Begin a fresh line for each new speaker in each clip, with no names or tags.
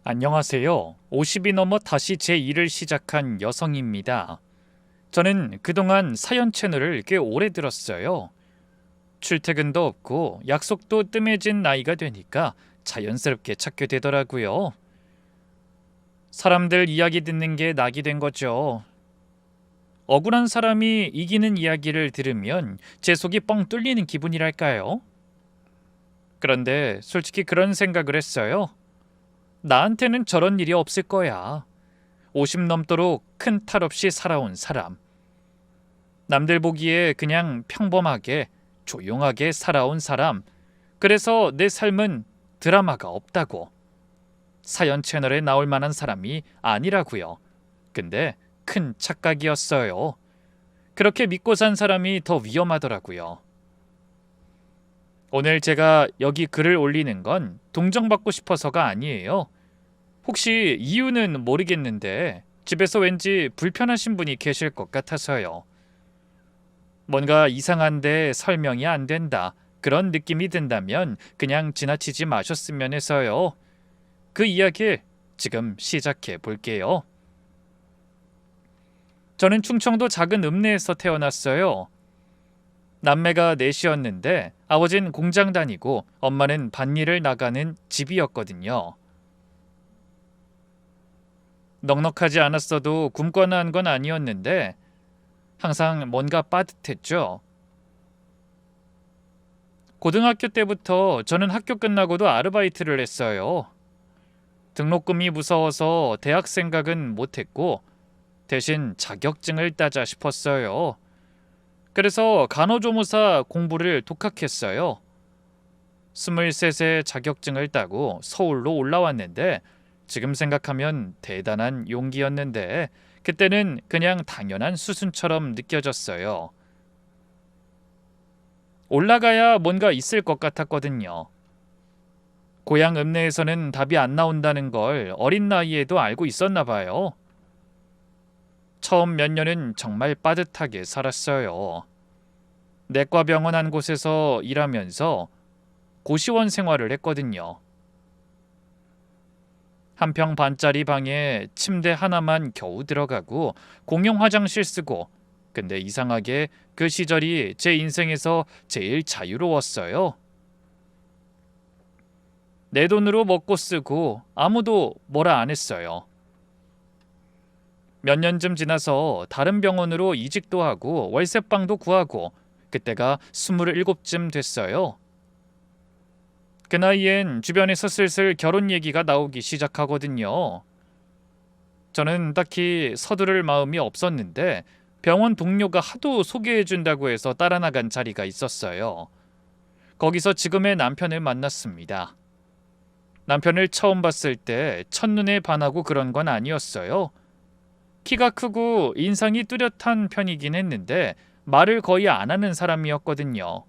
안녕하세요. 50이 넘어 다시 제 일을 시작한 여성입니다. 저는 그동안 사연 채널을 꽤 오래 들었어요. 출퇴근도 없고 약속도 뜸해진 나이가 되니까 자연스럽게 찾게 되더라고요. 사람들 이야기 듣는 게 낙이 된 거죠. 억울한 사람이 이기는 이야기를 들으면 제 속이 뻥 뚫리는 기분이랄까요? 그런데 솔직히 그런 생각을 했어요. 나한테는 저런 일이 없을 거야. 50 넘도록 큰 탈 없이 살아온 사람. 남들 보기에 그냥 평범하게 조용하게 살아온 사람. 그래서 내 삶은 드라마가 없다고. 사연 채널에 나올 만한 사람이 아니라고요. 근데 큰 착각이었어요. 그렇게 믿고 산 사람이 더 위험하더라고요. 오늘 제가 여기 글을 올리는 건 동정받고 싶어서가 아니에요. 혹시 이유는 모르겠는데 집에서 왠지 불편하신 분이 계실 것 같아서요. 뭔가 이상한데 설명이 안 된다. 그런 느낌이 든다면 그냥 지나치지 마셨으면 해서요. 그 이야기 지금 시작해 볼게요. 저는 충청도 작은 읍내에서 태어났어요. 남매가 넷이었는데 아버지는 공장 다니고 엄마는 밭일을 나가는 집이었거든요. 넉넉하지 않았어도 굶거나 한 건 아니었는데 항상 뭔가 빠듯했죠. 고등학교 때부터 저는 학교 끝나고도 아르바이트를 했어요. 등록금이 무서워서 대학 생각은 못했고 대신 자격증을 따자 싶었어요. 그래서 간호조무사 공부를 독학했어요. 23세 자격증을 따고 서울로 올라왔는데 지금 생각하면 대단한 용기였는데 그때는 그냥 당연한 수순처럼 느껴졌어요. 올라가야 뭔가 있을 것 같았거든요. 고향 읍내에서는 답이 안 나온다는 걸 어린 나이에도 알고 있었나 봐요. 처음 몇 년은 정말 빠듯하게 살았어요. 내과 병원 한 곳에서 일하면서 고시원 생활을 했거든요. 한 평 반짜리 방에 침대 하나만 겨우 들어가고 공용 화장실 쓰고 근데 이상하게 그 시절이 제 인생에서 제일 자유로웠어요. 내 돈으로 먹고 쓰고 아무도 뭐라 안 했어요. 몇 년쯤 지나서 다른 병원으로 이직도 하고 월세방도 구하고 그때가 27쯤 됐어요. 그 나이엔 주변에서 슬슬 결혼 얘기가 나오기 시작하거든요. 저는 딱히 서두를 마음이 없었는데 병원 동료가 하도 소개해준다고 해서 따라 나간 자리가 있었어요. 거기서 지금의 남편을 만났습니다. 남편을 처음 봤을 때 첫눈에 반하고 그런 건 아니었어요. 키가 크고 인상이 뚜렷한 편이긴 했는데 말을 거의 안 하는 사람이었거든요.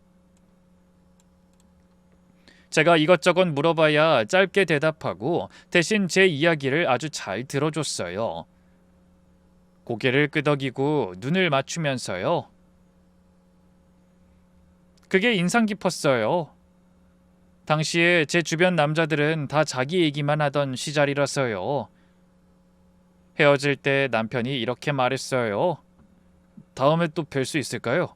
제가 이것저것 물어봐야 짧게 대답하고 대신 제 이야기를 아주 잘 들어줬어요. 고개를 끄덕이고 눈을 맞추면서요. 그게 인상 깊었어요. 당시에 제 주변 남자들은 다 자기 얘기만 하던 시절이라서요. 헤어질 때 남편이 이렇게 말했어요. 다음에 또 뵐 수 있을까요?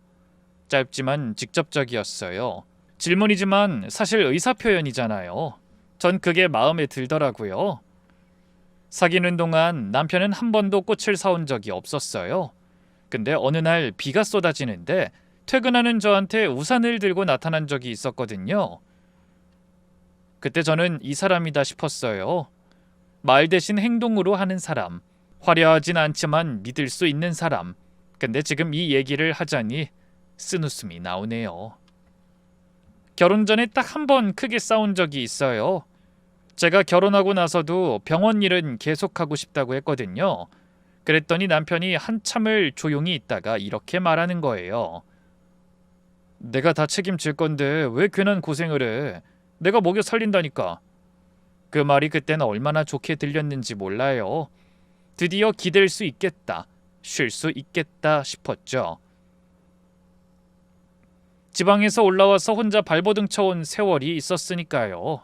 짧지만 직접적이었어요. 질문이지만 사실 의사표현이잖아요. 전 그게 마음에 들더라고요. 사귀는 동안 남편은 한 번도 꽃을 사온 적이 없었어요. 근데 어느 날 비가 쏟아지는데 퇴근하는 저한테 우산을 들고 나타난 적이 있었거든요. 그때 저는 이 사람이다 싶었어요. 말 대신 행동으로 하는 사람. 화려하진 않지만 믿을 수 있는 사람. 근데 지금 이 얘기를 하자니 쓴웃음이 나오네요. 결혼 전에 딱 한 번 크게 싸운 적이 있어요. 제가 결혼하고 나서도 병원 일은 계속하고 싶다고 했거든요. 그랬더니 남편이 한참을 조용히 있다가 이렇게 말하는 거예요. 내가 다 책임질 건데 왜 괜한 고생을 해? 내가 먹여 살린다니까. 그 말이 그때는 얼마나 좋게 들렸는지 몰라요. 드디어 기댈 수 있겠다, 쉴 수 있겠다 싶었죠. 지방에서 올라와서 혼자 발버둥 쳐온 세월이 있었으니까요.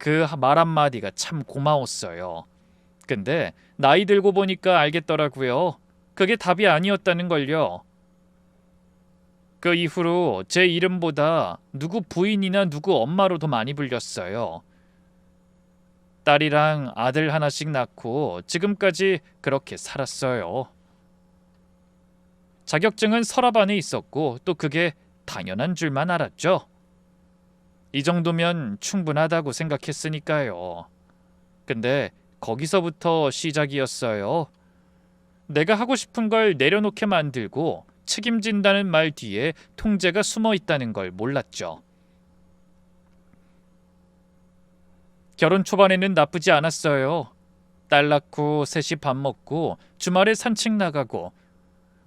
그 말 한마디가 참 고마웠어요. 근데 나이 들고 보니까 알겠더라고요. 그게 답이 아니었다는 걸요. 그 이후로 제 이름보다 누구 부인이나 누구 엄마로 더 많이 불렸어요. 딸이랑 아들 하나씩 낳고 지금까지 그렇게 살았어요. 자격증은 서랍 안에 있었고 또 그게 당연한 줄만 알았죠. 이 정도면 충분하다고 생각했으니까요. 근데 거기서부터 시작이었어요. 내가 하고 싶은 걸 내려놓게 만들고 책임진다는 말 뒤에 통제가 숨어 있다는 걸 몰랐죠. 결혼 초반에는 나쁘지 않았어요. 딸 낳고 셋이 밥 먹고 주말에 산책 나가고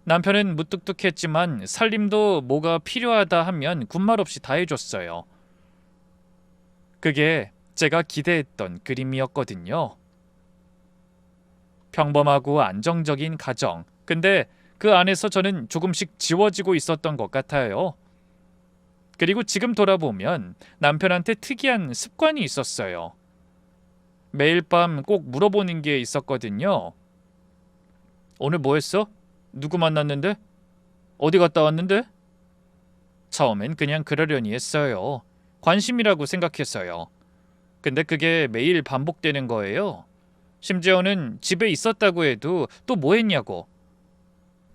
남편은 무뚝뚝했지만 살림도 뭐가 필요하다 하면 군말 없이 다 해줬어요. 그게 제가 기대했던 그림이었거든요. 평범하고 안정적인 가정. 근데 그 안에서 저는 조금씩 지워지고 있었던 것 같아요. 그리고 지금 돌아보면 남편한테 특이한 습관이 있었어요. 매일 밤 꼭 물어보는 게 있었거든요. 오늘 뭐 했어? 누구 만났는데? 어디 갔다 왔는데? 처음엔 그냥 그러려니 했어요. 관심이라고 생각했어요. 근데 그게 매일 반복되는 거예요. 심지어는 집에 있었다고 해도 또 뭐 했냐고.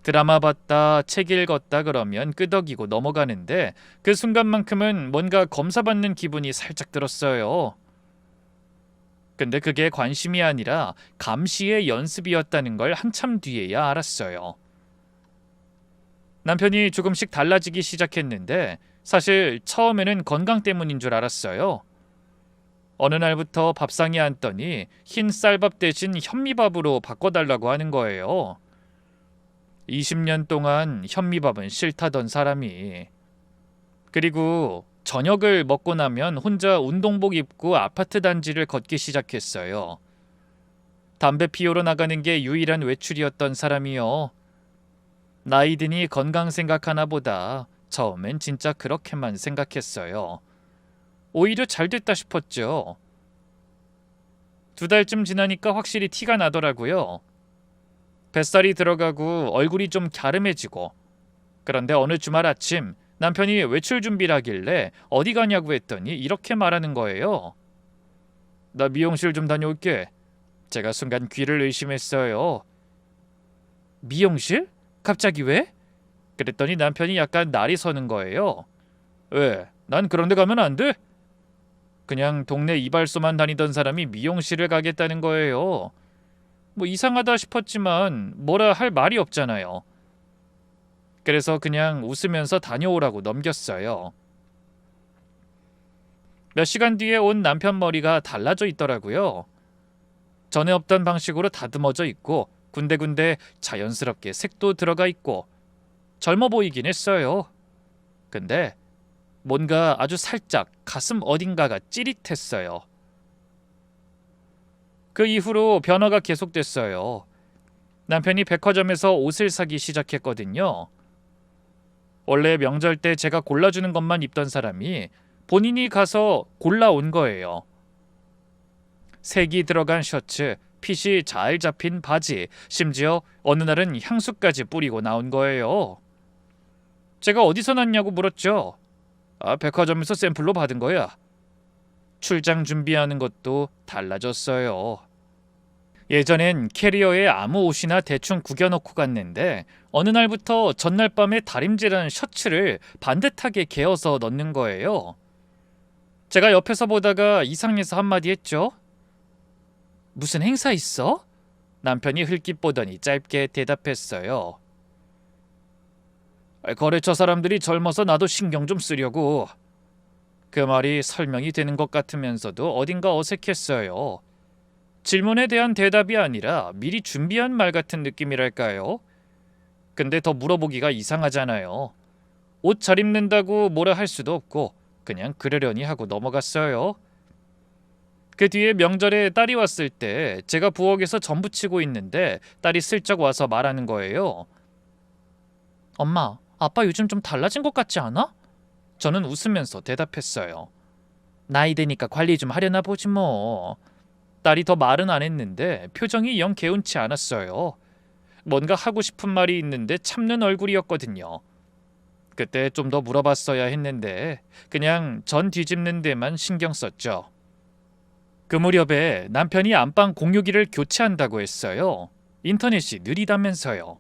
드라마 봤다, 책 읽었다 그러면 끄덕이고 넘어가는데 그 순간만큼은 뭔가 검사받는 기분이 살짝 들었어요. 근데 그게 관심이 아니라 감시의 연습이었다는 걸 한참 뒤에야 알았어요. 남편이 조금씩 달라지기 시작했는데 사실 처음에는 건강 때문인 줄 알았어요. 어느 날부터 밥상에 앉더니 흰 쌀밥 대신 현미밥으로 바꿔달라고 하는 거예요. 20년 동안 현미밥은 싫다던 사람이. 그리고 저녁을 먹고 나면 혼자 운동복 입고 아파트 단지를 걷기 시작했어요. 담배 피우러 나가는 게 유일한 외출이었던 사람이요. 나이 드니 건강 생각하나 보다. 처음엔 진짜 그렇게만 생각했어요. 오히려 잘 됐다 싶었죠. 2달쯤 지나니까 확실히 티가 나더라고요. 뱃살이 들어가고 얼굴이 좀 갸름해지고. 그런데 어느 주말 아침 남편이 외출 준비를 하길래 어디 가냐고 했더니 이렇게 말하는 거예요. 나 미용실 좀 다녀올게. 제가 순간 귀를 의심했어요. 미용실? 갑자기 왜? 그랬더니 남편이 약간 날이 서는 거예요. 왜? 난 그런 데 가면 안 돼? 그냥 동네 이발소만 다니던 사람이 미용실을 가겠다는 거예요. 뭐 이상하다 싶었지만 뭐라 할 말이 없잖아요. 그래서 그냥 웃으면서 다녀오라고 넘겼어요. 몇 시간 뒤에 온 남편 머리가 달라져 있더라고요. 전에 없던 방식으로 다듬어져 있고 군데군데 자연스럽게 색도 들어가 있고 젊어 보이긴 했어요. 근데 뭔가 아주 살짝 가슴 어딘가가 찌릿했어요. 그 이후로 변화가 계속됐어요. 남편이 백화점에서 옷을 사기 시작했거든요. 원래 명절 때 제가 골라주는 것만 입던 사람이 본인이 가서 골라온 거예요. 색이 들어간 셔츠, 핏이 잘 잡힌 바지, 심지어 어느 날은 향수까지 뿌리고 나온 거예요. 제가 어디서 났냐고 물었죠. 백화점에서 샘플로 받은 거야. 출장 준비하는 것도 달라졌어요. 예전엔 캐리어에 아무 옷이나 대충 구겨놓고 갔는데 어느 날부터 전날 밤에 다림질한 셔츠를 반듯하게 개어서 넣는 거예요. 제가 옆에서 보다가 이상해서 한마디 했죠. 무슨 행사 있어? 남편이 흘낏 보더니 짧게 대답했어요. 거래처 사람들이 젊어서 나도 신경 좀 쓰려고. 그 말이 설명이 되는 것 같으면서도 어딘가 어색했어요. 질문에 대한 대답이 아니라 미리 준비한 말 같은 느낌이랄까요? 근데 더 물어보기가 이상하잖아요. 옷 잘 입는다고 뭐라 할 수도 없고 그냥 그러려니 하고 넘어갔어요. 그 뒤에 명절에 딸이 왔을 때 제가 부엌에서 전 부치고 있는데 딸이 슬쩍 와서 말하는 거예요. 엄마, 아빠 요즘 좀 달라진 것 같지 않아? 저는 웃으면서 대답했어요. 나이 드니까 관리 좀 하려나 보지 뭐. 딸이 더 말은 안 했는데 표정이 영 개운치 않았어요. 뭔가 하고 싶은 말이 있는데 참는 얼굴이었거든요. 그때 좀 더 물어봤어야 했는데 그냥 전 뒤집는 데만 신경 썼죠. 그 무렵에 남편이 안방 공유기를 교체한다고 했어요. 인터넷이 느리다면서요.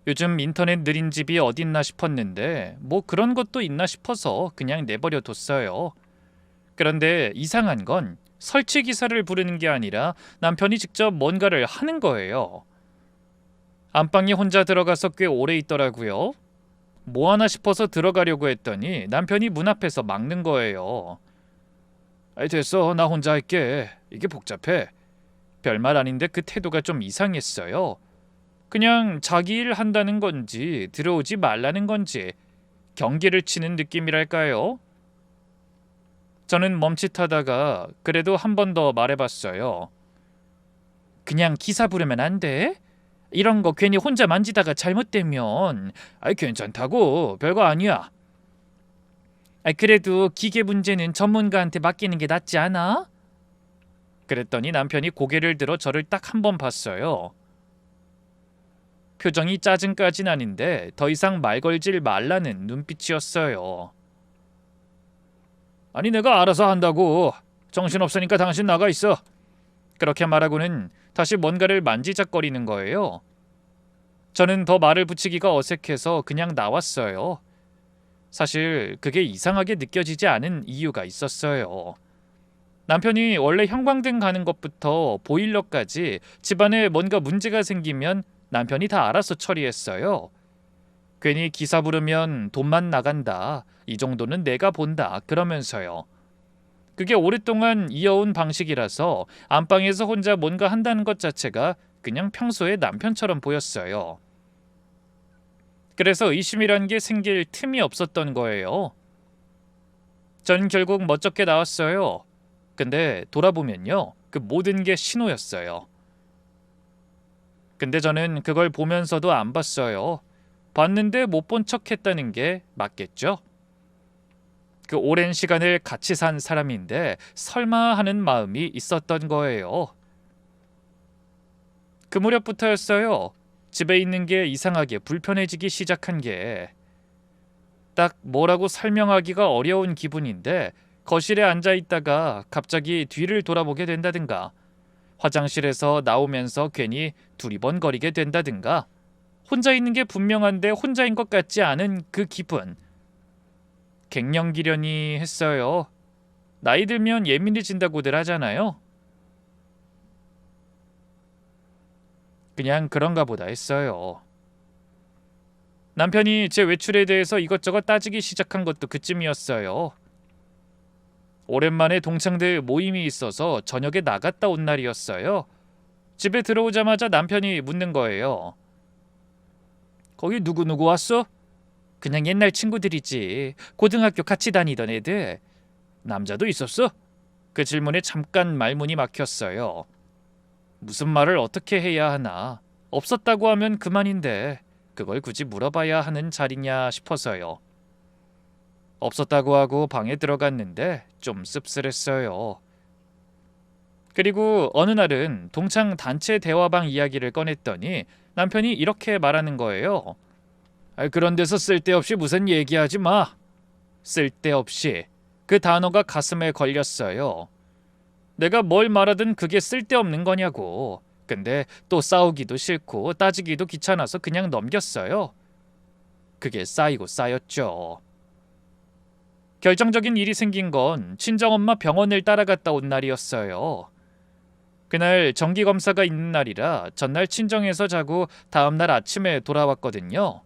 요즘 인터넷 느린 집이 어딨나 싶었는데 뭐 그런 것도 있나 싶어서 그냥 내버려 뒀어요. 그런데 이상한 건 설치 기사를 부르는 게 아니라 남편이 직접 뭔가를 하는 거예요. 안방에 혼자 들어가서 꽤 오래 있더라고요. 뭐 하나 싶어서 들어가려고 했더니 남편이 문 앞에서 막는 거예요. 아이 됐어, 나 혼자 할게. 이게 복잡해. 별말 아닌데 그 태도가 좀 이상했어요. 그냥 자기 일 한다는 건지 들어오지 말라는 건지 경계를 치는 느낌이랄까요? 저는 멈칫하다가 그래도 한 번 더 말해봤어요. 그냥 기사 부르면 안 돼? 이런 거 괜히 혼자 만지다가 잘못되면 괜찮다고, 별거 아니야. 그래도 기계 문제는 전문가한테 맡기는 게 낫지 않아? 그랬더니 남편이 고개를 들어 저를 딱 한 번 봤어요. 표정이 짜증까진 아닌데 더 이상 말 걸질 말라는 눈빛이었어요. 아니 내가 알아서 한다고. 정신없으니까 당신 나가 있어. 그렇게 말하고는 다시 뭔가를 만지작거리는 거예요. 저는 더 말을 붙이기가 어색해서 그냥 나왔어요. 사실 그게 이상하게 느껴지지 않은 이유가 있었어요. 남편이 원래 형광등 가는 것부터 보일러까지 집안에 뭔가 문제가 생기면 남편이 다 알아서 처리했어요. 괜히 기사 부르면 돈만 나간다. 이 정도는 내가 본다. 그러면서요. 그게 오랫동안 이어온 방식이라서 안방에서 혼자 뭔가 한다는 것 자체가 그냥 평소의 남편처럼 보였어요. 그래서 의심이란 게 생길 틈이 없었던 거예요. 전 결국 멋쩍게 나왔어요. 근데 돌아보면요. 그 모든 게 신호였어요. 근데 저는 그걸 보면서도 안 봤어요. 봤는데 못 본 척 했다는 게 맞겠죠? 그 오랜 시간을 같이 산 사람인데 설마 하는 마음이 있었던 거예요. 그 무렵부터였어요. 집에 있는 게 이상하게 불편해지기 시작한 게. 딱 뭐라고 설명하기가 어려운 기분인데 거실에 앉아 있다가 갑자기 뒤를 돌아보게 된다든가 화장실에서 나오면서 괜히 두리번거리게 된다든가 혼자 있는 게 분명한데 혼자인 것 같지 않은 그 기분. 갱년기려니 했어요. 나이 들면 예민해진다고들 하잖아요. 그냥 그런가 보다 했어요. 남편이 제 외출에 대해서 이것저것 따지기 시작한 것도 그쯤이었어요. 오랜만에 동창들 모임이 있어서 저녁에 나갔다 온 날이었어요. 집에 들어오자마자 남편이 묻는 거예요. 거기 누구 왔어? 그냥 옛날 친구들이지. 고등학교 같이 다니던 애들. 남자도 있었어? 그 질문에 잠깐 말문이 막혔어요. 무슨 말을 어떻게 해야 하나. 없었다고 하면 그만인데 그걸 굳이 물어봐야 하는 자리냐 싶어서요. 없었다고 하고 방에 들어갔는데 좀 씁쓸했어요. 그리고 어느 날은 동창 단체 대화방 이야기를 꺼냈더니 남편이 이렇게 말하는 거예요. 그런 데서 쓸데없이 무슨 얘기하지 마. 쓸데없이. 그 단어가 가슴에 걸렸어요. 내가 뭘 말하든 그게 쓸데없는 거냐고. 근데 또 싸우기도 싫고 따지기도 귀찮아서 그냥 넘겼어요. 그게 쌓이고 쌓였죠. 결정적인 일이 생긴 건 친정엄마 병원을 따라갔다 온 날이었어요. 그날 정기검사가 있는 날이라 전날 친정에서 자고 다음날 아침에 돌아왔거든요.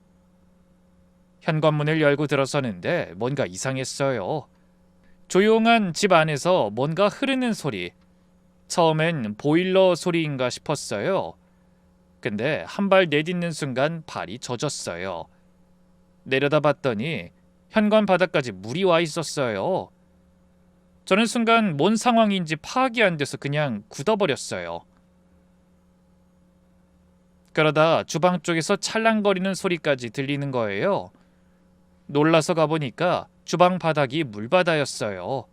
현관문을 열고 들어서는데 뭔가 이상했어요. 조용한 집 안에서 뭔가 흐르는 소리. 처음엔 보일러 소리인가 싶었어요. 근데 한 발 내딛는 순간 발이 젖었어요. 내려다봤더니 현관 바닥까지 물이 와 있었어요. 저는 순간 뭔 상황인지 파악이 안 돼서 그냥 굳어버렸어요. 그러다 주방 쪽에서 찰랑거리는 소리까지 들리는 거예요. 놀라서 가보니까 주방 바닥이 물바다였어요.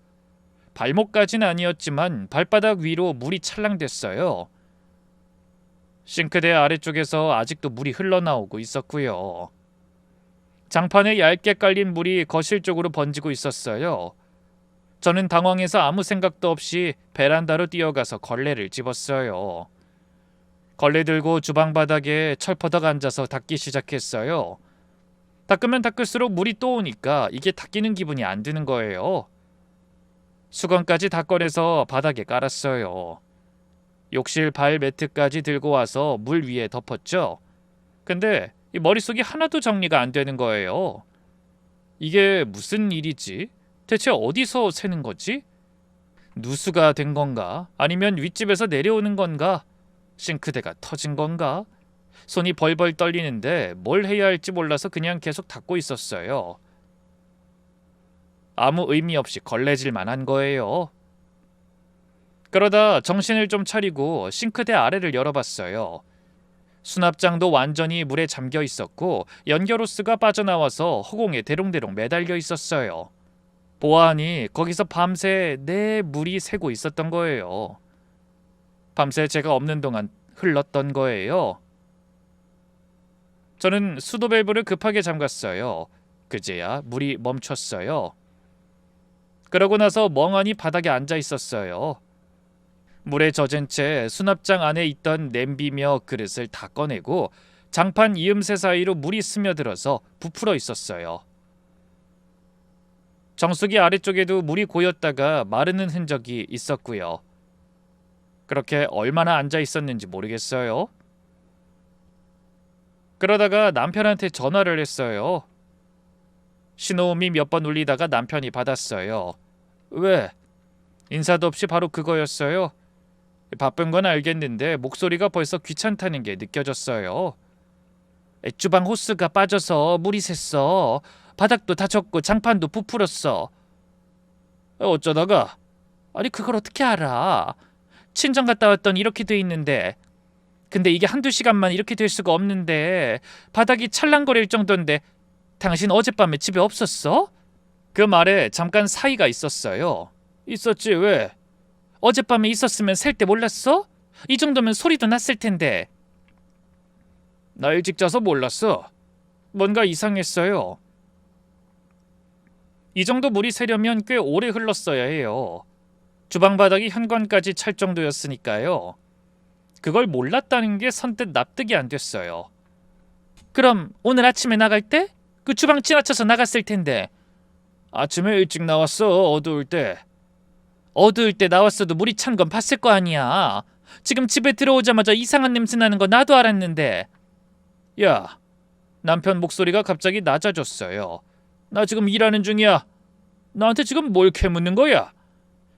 발목까지는 아니었지만 발바닥 위로 물이 찰랑댔어요. 싱크대 아래쪽에서 아직도 물이 흘러나오고 있었고요. 장판에 얇게 깔린 물이 거실 쪽으로 번지고 있었어요. 저는 당황해서 아무 생각도 없이 베란다로 뛰어가서 걸레를 집었어요. 걸레 들고 주방 바닥에 철퍼덕 앉아서 닦기 시작했어요. 닦으면 닦을수록 물이 또 오니까 이게 닦이는 기분이 안 드는 거예요. 수건까지 다 꺼내서 바닥에 깔았어요. 욕실 발 매트까지 들고 와서 물 위에 덮었죠. 근데 이 머릿속이 하나도 정리가 안 되는 거예요. 이게 무슨 일이지? 대체 어디서 새는 거지? 누수가 된 건가? 아니면 윗집에서 내려오는 건가? 싱크대가 터진 건가? 손이 벌벌 떨리는데 뭘 해야 할지 몰라서 그냥 계속 닦고 있었어요. 아무 의미 없이 걸레질만 한 거예요. 그러다 정신을 좀 차리고 싱크대 아래를 열어봤어요. 수납장도 완전히 물에 잠겨 있었고 연결호스가 빠져나와서 허공에 대롱대롱 매달려 있었어요. 보아하니 거기서 밤새 내 물이 새고 있었던 거예요. 밤새 제가 없는 동안 흘렀던 거예요. 저는 수도 밸브를 급하게 잠갔어요. 그제야 물이 멈췄어요. 그러고 나서 멍하니 바닥에 앉아 있었어요. 물에 젖은 채 수납장 안에 있던 냄비며 그릇을 다 꺼내고 장판 이음새 사이로 물이 스며들어서 부풀어 있었어요. 정수기 아래쪽에도 물이 고였다가 마르는 흔적이 있었고요. 그렇게 얼마나 앉아 있었는지 모르겠어요. 그러다가 남편한테 전화를 했어요. 신호음이 몇 번 울리다가 남편이 받았어요. 왜? 인사도 없이 바로 그거였어요. 바쁜 건 알겠는데 목소리가 벌써 귀찮다는 게 느껴졌어요. 주방 호스가 빠져서 물이 샜어. 바닥도 다쳤고 장판도 부풀었어. 어쩌다가? 아니 그걸 어떻게 알아? 친정 갔다 왔더니 이렇게 돼 있는데. 근데 이게 한두 시간만 이렇게 될 수가 없는데 바닥이 찰랑거릴 정도인데 당신 어젯밤에 집에 없었어? 그 말에 잠깐 사이가 있었어요. 있었지 왜? 어젯밤에 있었으면 셀 때 몰랐어? 이 정도면 소리도 났을 텐데. 나 일찍 자서 몰랐어. 뭔가 이상했어요. 이 정도 물이 새려면 꽤 오래 흘렀어야 해요. 주방 바닥이 현관까지 찰 정도였으니까요. 그걸 몰랐다는 게 선뜻 납득이 안 됐어요. 그럼 오늘 아침에 나갈 때? 그 주방 지나쳐서 나갔을 텐데. 아침에 일찍 나왔어. 어두울 때. 어두울 때 나왔어도 물이 찬 건 봤을 거 아니야. 지금 집에 들어오자마자 이상한 냄새 나는 거 나도 알았는데. 야, 남편 목소리가 갑자기 낮아졌어요. 나 지금 일하는 중이야. 나한테 지금 뭘 캐묻는 거야?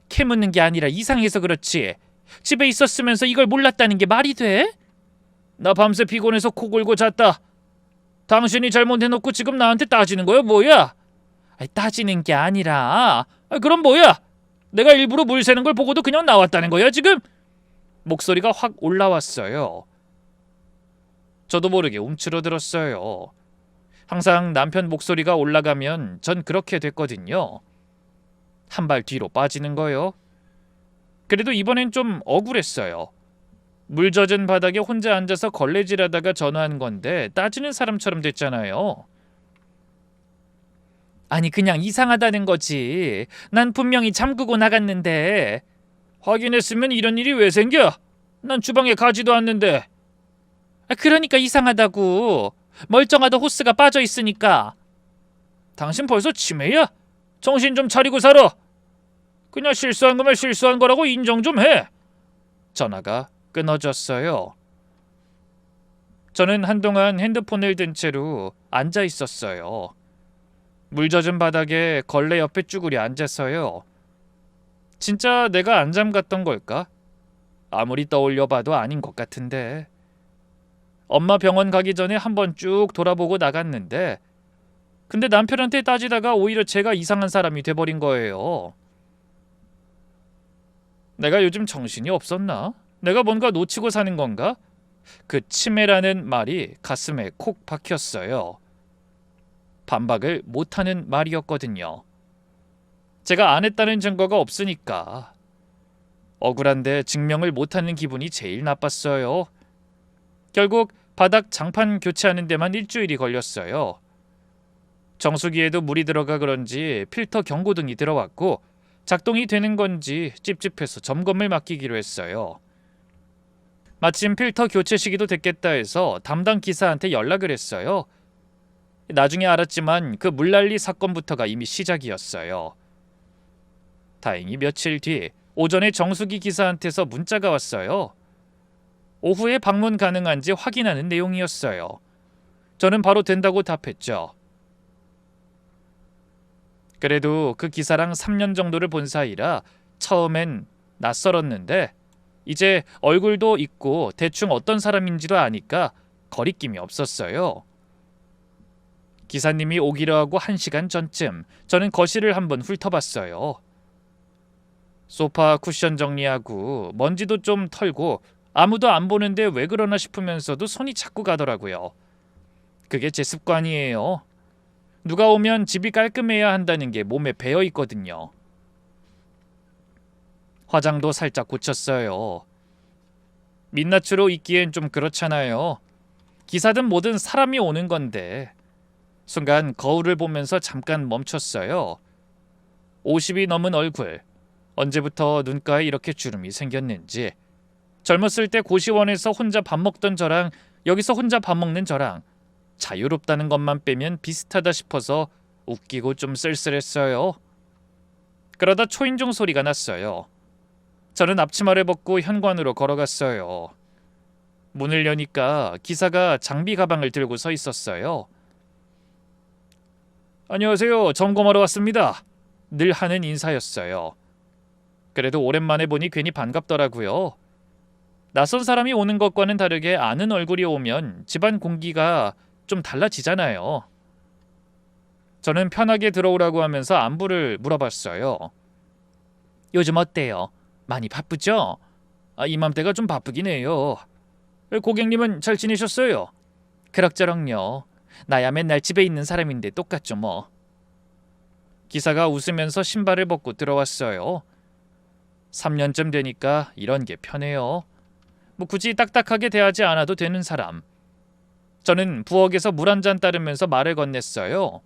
캐묻는 게 아니라 이상해서 그렇지. 집에 있었으면서 이걸 몰랐다는 게 말이 돼? 나 밤새 피곤해서 코 골고 잤다. 당신이 잘못해놓고 지금 나한테 따지는 거야 뭐야? 아니, 따지는 게 아니라 그럼 뭐야? 내가 일부러 물 새는 걸 보고도 그냥 나왔다는 거야 지금? 목소리가 확 올라왔어요. 저도 모르게 움츠러들었어요. 항상 남편 목소리가 올라가면 전 그렇게 됐거든요. 한 발 뒤로 빠지는 거요. 그래도 이번엔 좀 억울했어요. 물 젖은 바닥에 혼자 앉아서 걸레질하다가 전화한 건데 따지는 사람처럼 됐잖아요. 아니 그냥 이상하다는 거지. 난 분명히 잠그고 나갔는데. 확인했으면 이런 일이 왜 생겨? 난 주방에 가지도 않는데. 그러니까 이상하다고. 멀쩡하다 호스가 빠져 있으니까. 당신 벌써 치매야? 정신 좀 차리고 살아. 그냥 실수한 거면 실수한 거라고 인정 좀 해. 전화가 끊어졌어요. 저는 한동안 핸드폰을 든 채로 앉아 있었어요. 물 젖은 바닥에 걸레 옆에 쭈그려 앉아서요. 진짜 내가 안 잠갔던 걸까? 아무리 떠올려봐도 아닌 것 같은데. 엄마 병원 가기 전에 한번 쭉 돌아보고 나갔는데 근데 남편한테 따지다가 오히려 제가 이상한 사람이 돼버린 거예요. 내가 요즘 정신이 없었나? 내가 뭔가 놓치고 사는 건가? 그 치매라는 말이 가슴에 콕 박혔어요. 반박을 못하는 말이었거든요. 제가 안 했다는 증거가 없으니까. 억울한데 증명을 못하는 기분이 제일 나빴어요. 결국 바닥 장판 교체하는 데만 일주일이 걸렸어요. 정수기에도 물이 들어가 그런지 필터 경고등이 들어왔고 작동이 되는 건지 찝찝해서 점검을 맡기기로 했어요. 마침 필터 교체 시기도 됐겠다 해서 담당 기사한테 연락을 했어요. 나중에 알았지만 그 물난리 사건부터가 이미 시작이었어요. 다행히 며칠 뒤 오전에 정수기 기사한테서 문자가 왔어요. 오후에 방문 가능한지 확인하는 내용이었어요. 저는 바로 된다고 답했죠. 그래도 그 기사랑 3년 정도를 본 사이라 처음엔 낯설었는데 이제 얼굴도 있고 대충 어떤 사람인지도 아니까 거리낌이 없었어요. 기사님이 오기로 하고 1시간 전쯤 저는 거실을 한번 훑어봤어요. 소파 쿠션 정리하고 먼지도 좀 털고 아무도 안 보는데 왜 그러나 싶으면서도 손이 자꾸 가더라고요. 그게 제 습관이에요. 누가 오면 집이 깔끔해야 한다는 게 몸에 배어 있거든요. 화장도 살짝 고쳤어요. 민낯으로 있기엔 좀 그렇잖아요. 기사든 뭐든 사람이 오는 건데. 순간 거울을 보면서 잠깐 멈췄어요. 50이 넘은 얼굴. 언제부터 눈가에 이렇게 주름이 생겼는지. 젊었을 때 고시원에서 혼자 밥 먹던 저랑 여기서 혼자 밥 먹는 저랑 자유롭다는 것만 빼면 비슷하다 싶어서 웃기고 좀 쓸쓸했어요. 그러다 초인종 소리가 났어요. 저는 앞치마를 벗고 현관으로 걸어갔어요. 문을 여니까 기사가 장비 가방을 들고 서 있었어요. 안녕하세요. 점검하러 왔습니다. 늘 하는 인사였어요. 그래도 오랜만에 보니 괜히 반갑더라고요. 낯선 사람이 오는 것과는 다르게 아는 얼굴이 오면 집안 공기가 좀 달라지잖아요. 저는 편하게 들어오라고 하면서 안부를 물어봤어요. 요즘 어때요? 많이 바쁘죠? 이맘때가 좀 바쁘긴 해요. 고객님은 잘 지내셨어요? 그럭저럭요. 나야 맨날 집에 있는 사람인데 똑같죠 뭐. 기사가 웃으면서 신발을 벗고 들어왔어요. 3년쯤 되니까 이런 게 편해요. 뭐 굳이 딱딱하게 대하지 않아도 되는 사람. 저는 부엌에서 물 한 잔 따르면서 말을 건넸어요.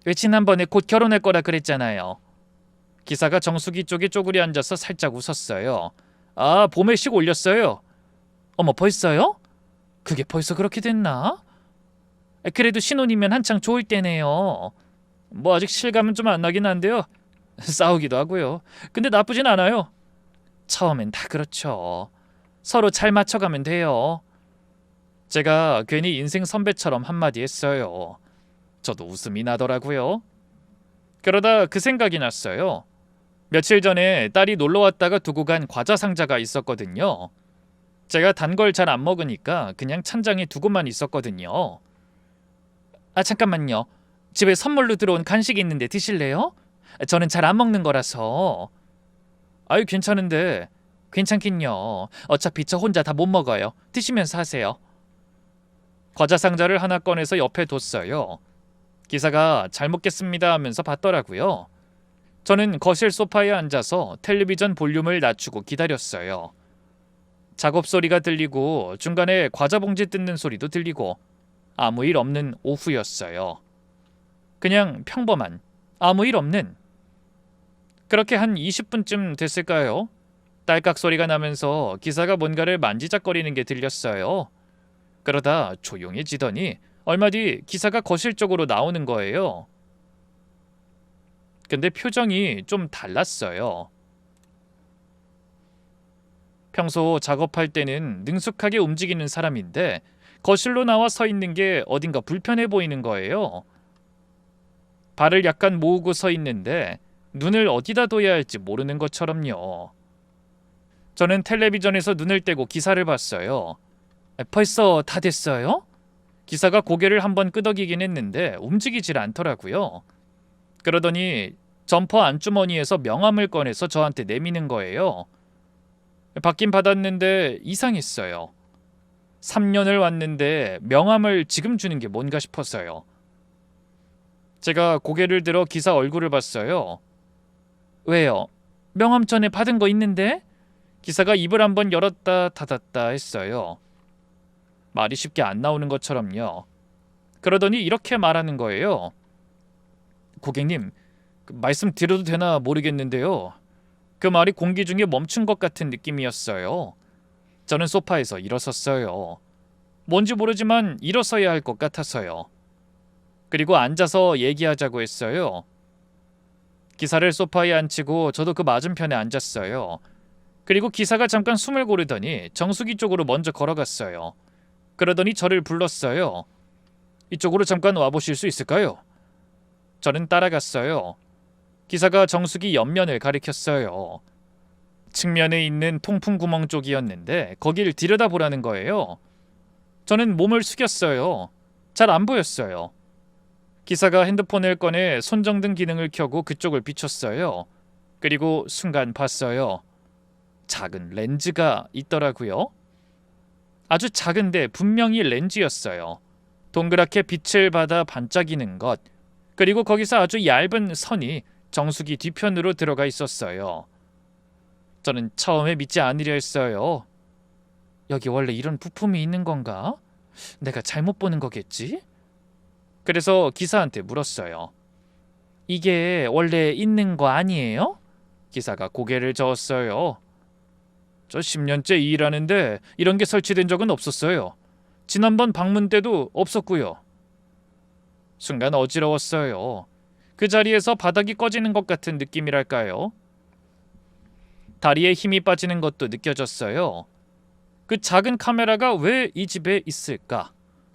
왜 지난번에 곧 결혼할 거라 그랬잖아요. 기사가 정수기 쪽에 쪼그려 앉아서 살짝 웃었어요. 아, 봄에 씩 올렸어요. 어머, 벌써요? 그게 벌써 그렇게 됐나? 그래도 신혼이면 한창 좋을 때네요. 뭐 아직 실감은 좀 안 나긴 한데요. 싸우기도 하고요. 근데 나쁘진 않아요. 처음엔 다 그렇죠. 서로 잘 맞춰가면 돼요. 제가 괜히 인생 선배처럼 한마디 했어요. 저도 웃음이 나더라고요. 그러다 그 생각이 났어요. 며칠 전에 딸이 놀러 왔다가 두고 간 과자 상자가 있었거든요. 제가 단 걸 잘 안 먹으니까 그냥 찬장에 두고만 있었거든요. 아, 잠깐만요. 집에 선물로 들어온 간식이 있는데 드실래요? 저는 잘 안 먹는 거라서. 아유, 괜찮은데. 괜찮긴요. 어차피 저 혼자 다 못 먹어요. 드시면서 하세요. 과자 상자를 하나 꺼내서 옆에 뒀어요. 기사가 잘 먹겠습니다 하면서 받더라고요. 저는 거실 소파에 앉아서 텔레비전 볼륨을 낮추고 기다렸어요. 작업 소리가 들리고 중간에 과자 봉지 뜯는 소리도 들리고 아무 일 없는 오후였어요. 그냥 평범한 아무 일 없는. 그렇게 한 20분쯤 됐을까요? 딸깍 소리가 나면서 기사가 뭔가를 만지작거리는 게 들렸어요. 그러다 조용해지더니 얼마 뒤 기사가 거실 쪽으로 나오는 거예요. 근데 표정이 좀 달랐어요. 평소 작업할 때는 능숙하게 움직이는 사람인데 거실로 나와 서 있는 게 어딘가 불편해 보이는 거예요. 발을 약간 모으고 서 있는데 눈을 어디다 둬야 할지 모르는 것처럼요. 저는 텔레비전에서 눈을 떼고 기사를 봤어요. 벌써 다 됐어요? 기사가 고개를 한번 끄덕이긴 했는데 움직이질 않더라고요. 그러더니 점퍼 안주머니에서 명함을 꺼내서 저한테 내미는 거예요. 받긴 받았는데 이상했어요. 3년을 왔는데 명함을 지금 주는 게 뭔가 싶었어요. 제가 고개를 들어 기사 얼굴을 봤어요. 왜요? 명함 전에 받은 거 있는데? 기사가 입을 한번 열었다 닫았다 했어요. 말이 쉽게 안 나오는 것처럼요. 그러더니 이렇게 말하는 거예요. 고객님, 말씀 드려도 되나 모르겠는데요. 그 말이 공기 중에 멈춘 것 같은 느낌이었어요. 저는 소파에서 일어섰어요. 뭔지 모르지만 일어서야 할 것 같아서요. 그리고 앉아서 얘기하자고 했어요. 기사를 소파에 앉히고 저도 그 맞은편에 앉았어요. 그리고 기사가 잠깐 숨을 고르더니 정수기 쪽으로 먼저 걸어갔어요. 그러더니 저를 불렀어요. 이쪽으로 잠깐 와보실 수 있을까요? 저는 따라갔어요. 기사가 정수기 옆면을 가리켰어요. 측면에 있는 통풍 구멍 쪽이었는데 거길 들여다보라는 거예요. 저는 몸을 숙였어요. 잘 안 보였어요. 기사가 핸드폰을 꺼내 손정등 기능을 켜고 그쪽을 비췄어요. 그리고 순간 봤어요. 작은 렌즈가 있더라고요. 아주 작은데 분명히 렌즈였어요. 동그랗게 빛을 받아 반짝이는 것. 그리고 거기서 아주 얇은 선이 정수기 뒤편으로 들어가 있었어요. 저는 처음에 믿지 않으려 했어요. 여기 원래 이런 부품이 있는 건가? 내가 잘못 보는 거겠지? 그래서 기사한테 물었어요. 이게 원래 있는 거 아니에요? 기사가 고개를 저었어요. 저 10년째 일하는데 이런 게 설치된 적은 없었어요. 지난번 방문 때도 없었고요. 순간 어지러웠어요. 그 자리에서 바닥이 꺼지는 것 같은 느낌이랄까요? 다리에 힘이 빠지는 것도 느껴졌어요. 그 작은 카메라가 왜 이 집에 있을까?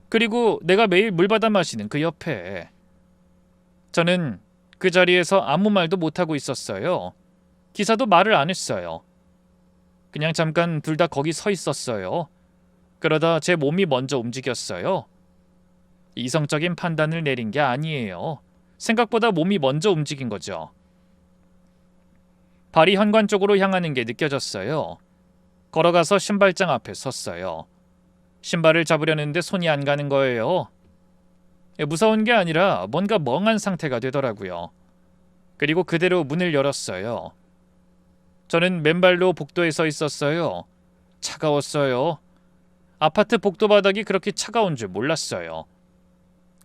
그리고 내가 매일 물 받아 마시는 그 옆에. 저는 그 자리에서 아무 말도 못하고 있었어요. 기사도 말을 안 했어요. 그냥 잠깐 둘 다 거기 서 있었어요. 그러다 제 몸이 먼저 움직였어요. 이성적인 판단을 내린 게 아니에요. 생각보다 몸이 먼저 움직인 거죠. 발이 현관 쪽으로 향하는 게 느껴졌어요. 걸어가서 신발장 앞에 섰어요. 신발을 잡으려는데 손이 안 가는 거예요. 무서운 게 아니라 뭔가 멍한 상태가 되더라고요. 그리고 그대로 문을 열었어요. 저는 맨발로 복도에 서 있었어요. 차가웠어요. 아파트 복도 바닥이 그렇게 차가운 줄 몰랐어요.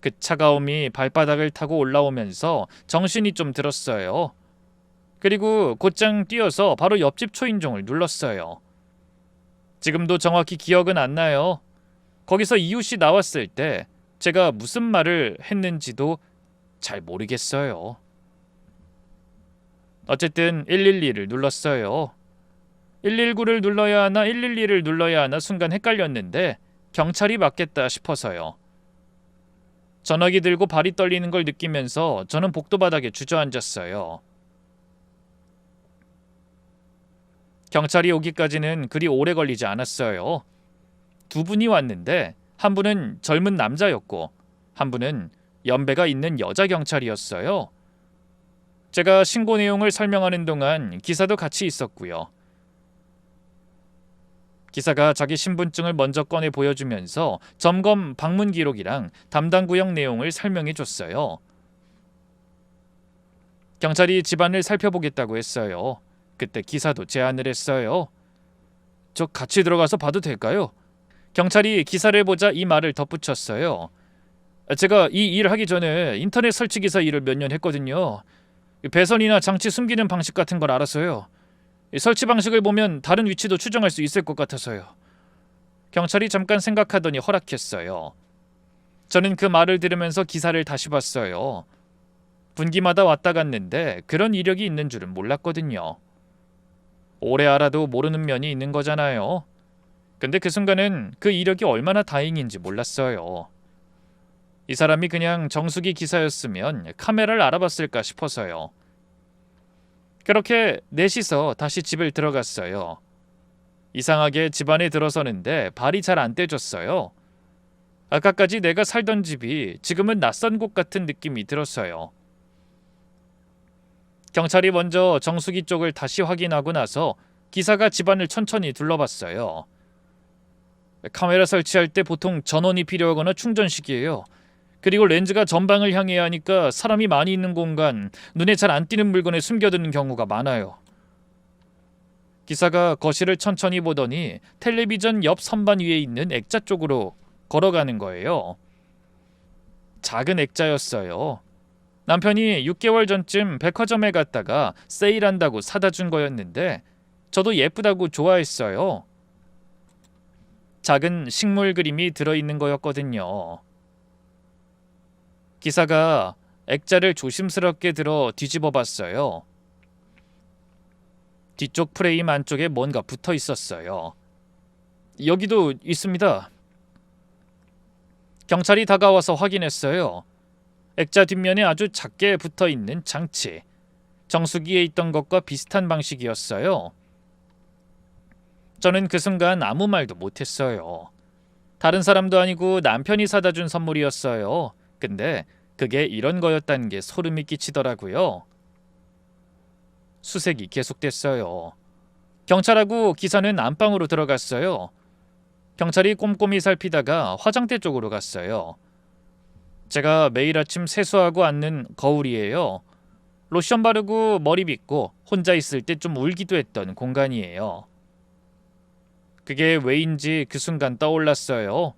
그 차가움이 발바닥을 타고 올라오면서 정신이 좀 들었어요. 그리고 곧장 뛰어서 바로 옆집 초인종을 눌렀어요. 지금도 정확히 기억은 안 나요. 거기서 이웃이 나왔을 때 제가 무슨 말을 했는지도 잘 모르겠어요. 어쨌든 112를 눌렀어요. 119를 눌러야 하나 112를 눌러야 하나 순간 헷갈렸는데 경찰이 맞겠다 싶어서요. 전화기 들고 발이 떨리는 걸 느끼면서 저는 복도 바닥에 주저앉았어요. 경찰이 오기까지는 그리 오래 걸리지 않았어요. 두 분이 왔는데 한 분은 젊은 남자였고 한 분은 연배가 있는 여자 경찰이었어요. 제가 신고 내용을 설명하는 동안 기사도 같이 있었고요. 기사가 자기 신분증을 먼저 꺼내 보여주면서 점검 방문 기록이랑 담당 구역 내용을 설명해 줬어요. 경찰이 집안을 살펴보겠다고 했어요. 그때 기사도 제안을 했어요. 저 같이 들어가서 봐도 될까요? 경찰이 기사를 보자 이 말을 덧붙였어요. 제가 이 일을 하기 전에 인터넷 설치 기사 일을 몇 년 했거든요. 배선이나 장치 숨기는 방식 같은 걸 알아서요. 설치 방식을 보면 다른 위치도 추정할 수 있을 것 같아서요. 경찰이 잠깐 생각하더니 허락했어요. 저는 그 말을 들으면서 기사를 다시 봤어요. 분기마다 왔다 갔는데 그런 이력이 있는 줄은 몰랐거든요. 오래 알아도 모르는 면이 있는 거잖아요. 근데 그 순간은 그 이력이 얼마나 다행인지 몰랐어요. 이 사람이 그냥 정수기 기사였으면 카메라를 알아봤을까 싶어서요. 그렇게 넷이서 다시 집을 들어갔어요. 이상하게 집 안에 들어서는데 발이 잘 안 떼졌어요. 아까까지 내가 살던 집이 지금은 낯선 곳 같은 느낌이 들었어요. 경찰이 먼저 정수기 쪽을 다시 확인하고 나서 기사가 집안을 천천히 둘러봤어요. 카메라 설치할 때 보통 전원이 필요하거나 충전식이에요. 그리고 렌즈가 전방을 향해야 하니까 사람이 많이 있는 공간, 눈에 잘 안 띄는 물건에 숨겨두는 경우가 많아요. 기사가 거실을 천천히 보더니 텔레비전 옆 선반 위에 있는 액자 쪽으로 걸어가는 거예요. 작은 액자였어요. 남편이 6개월 전쯤 백화점에 갔다가 세일한다고 사다 준 거였는데 저도 예쁘다고 좋아했어요. 작은 식물 그림이 들어있는 거였거든요. 기사가 액자를 조심스럽게 들어 뒤집어 봤어요. 뒤쪽 프레임 안쪽에 뭔가 붙어 있었어요. 여기도 있습니다. 경찰이 다가와서 확인했어요. 액자 뒷면에 아주 작게 붙어 있는 장치. 정수기에 있던 것과 비슷한 방식이었어요. 저는 그 순간 아무 말도 못했어요. 다른 사람도 아니고 남편이 사다 준 선물이었어요. 근데 그게 이런 거였다는 게 소름이 끼치더라고요. 수색이 계속됐어요. 경찰하고 기사는 안방으로 들어갔어요. 경찰이 꼼꼼히 살피다가 화장대 쪽으로 갔어요. 제가 매일 아침 세수하고 앉는 거울이에요. 로션 바르고 머리 빗고 혼자 있을 때 좀 울기도 했던 공간이에요. 그게 왜인지 그 순간 떠올랐어요.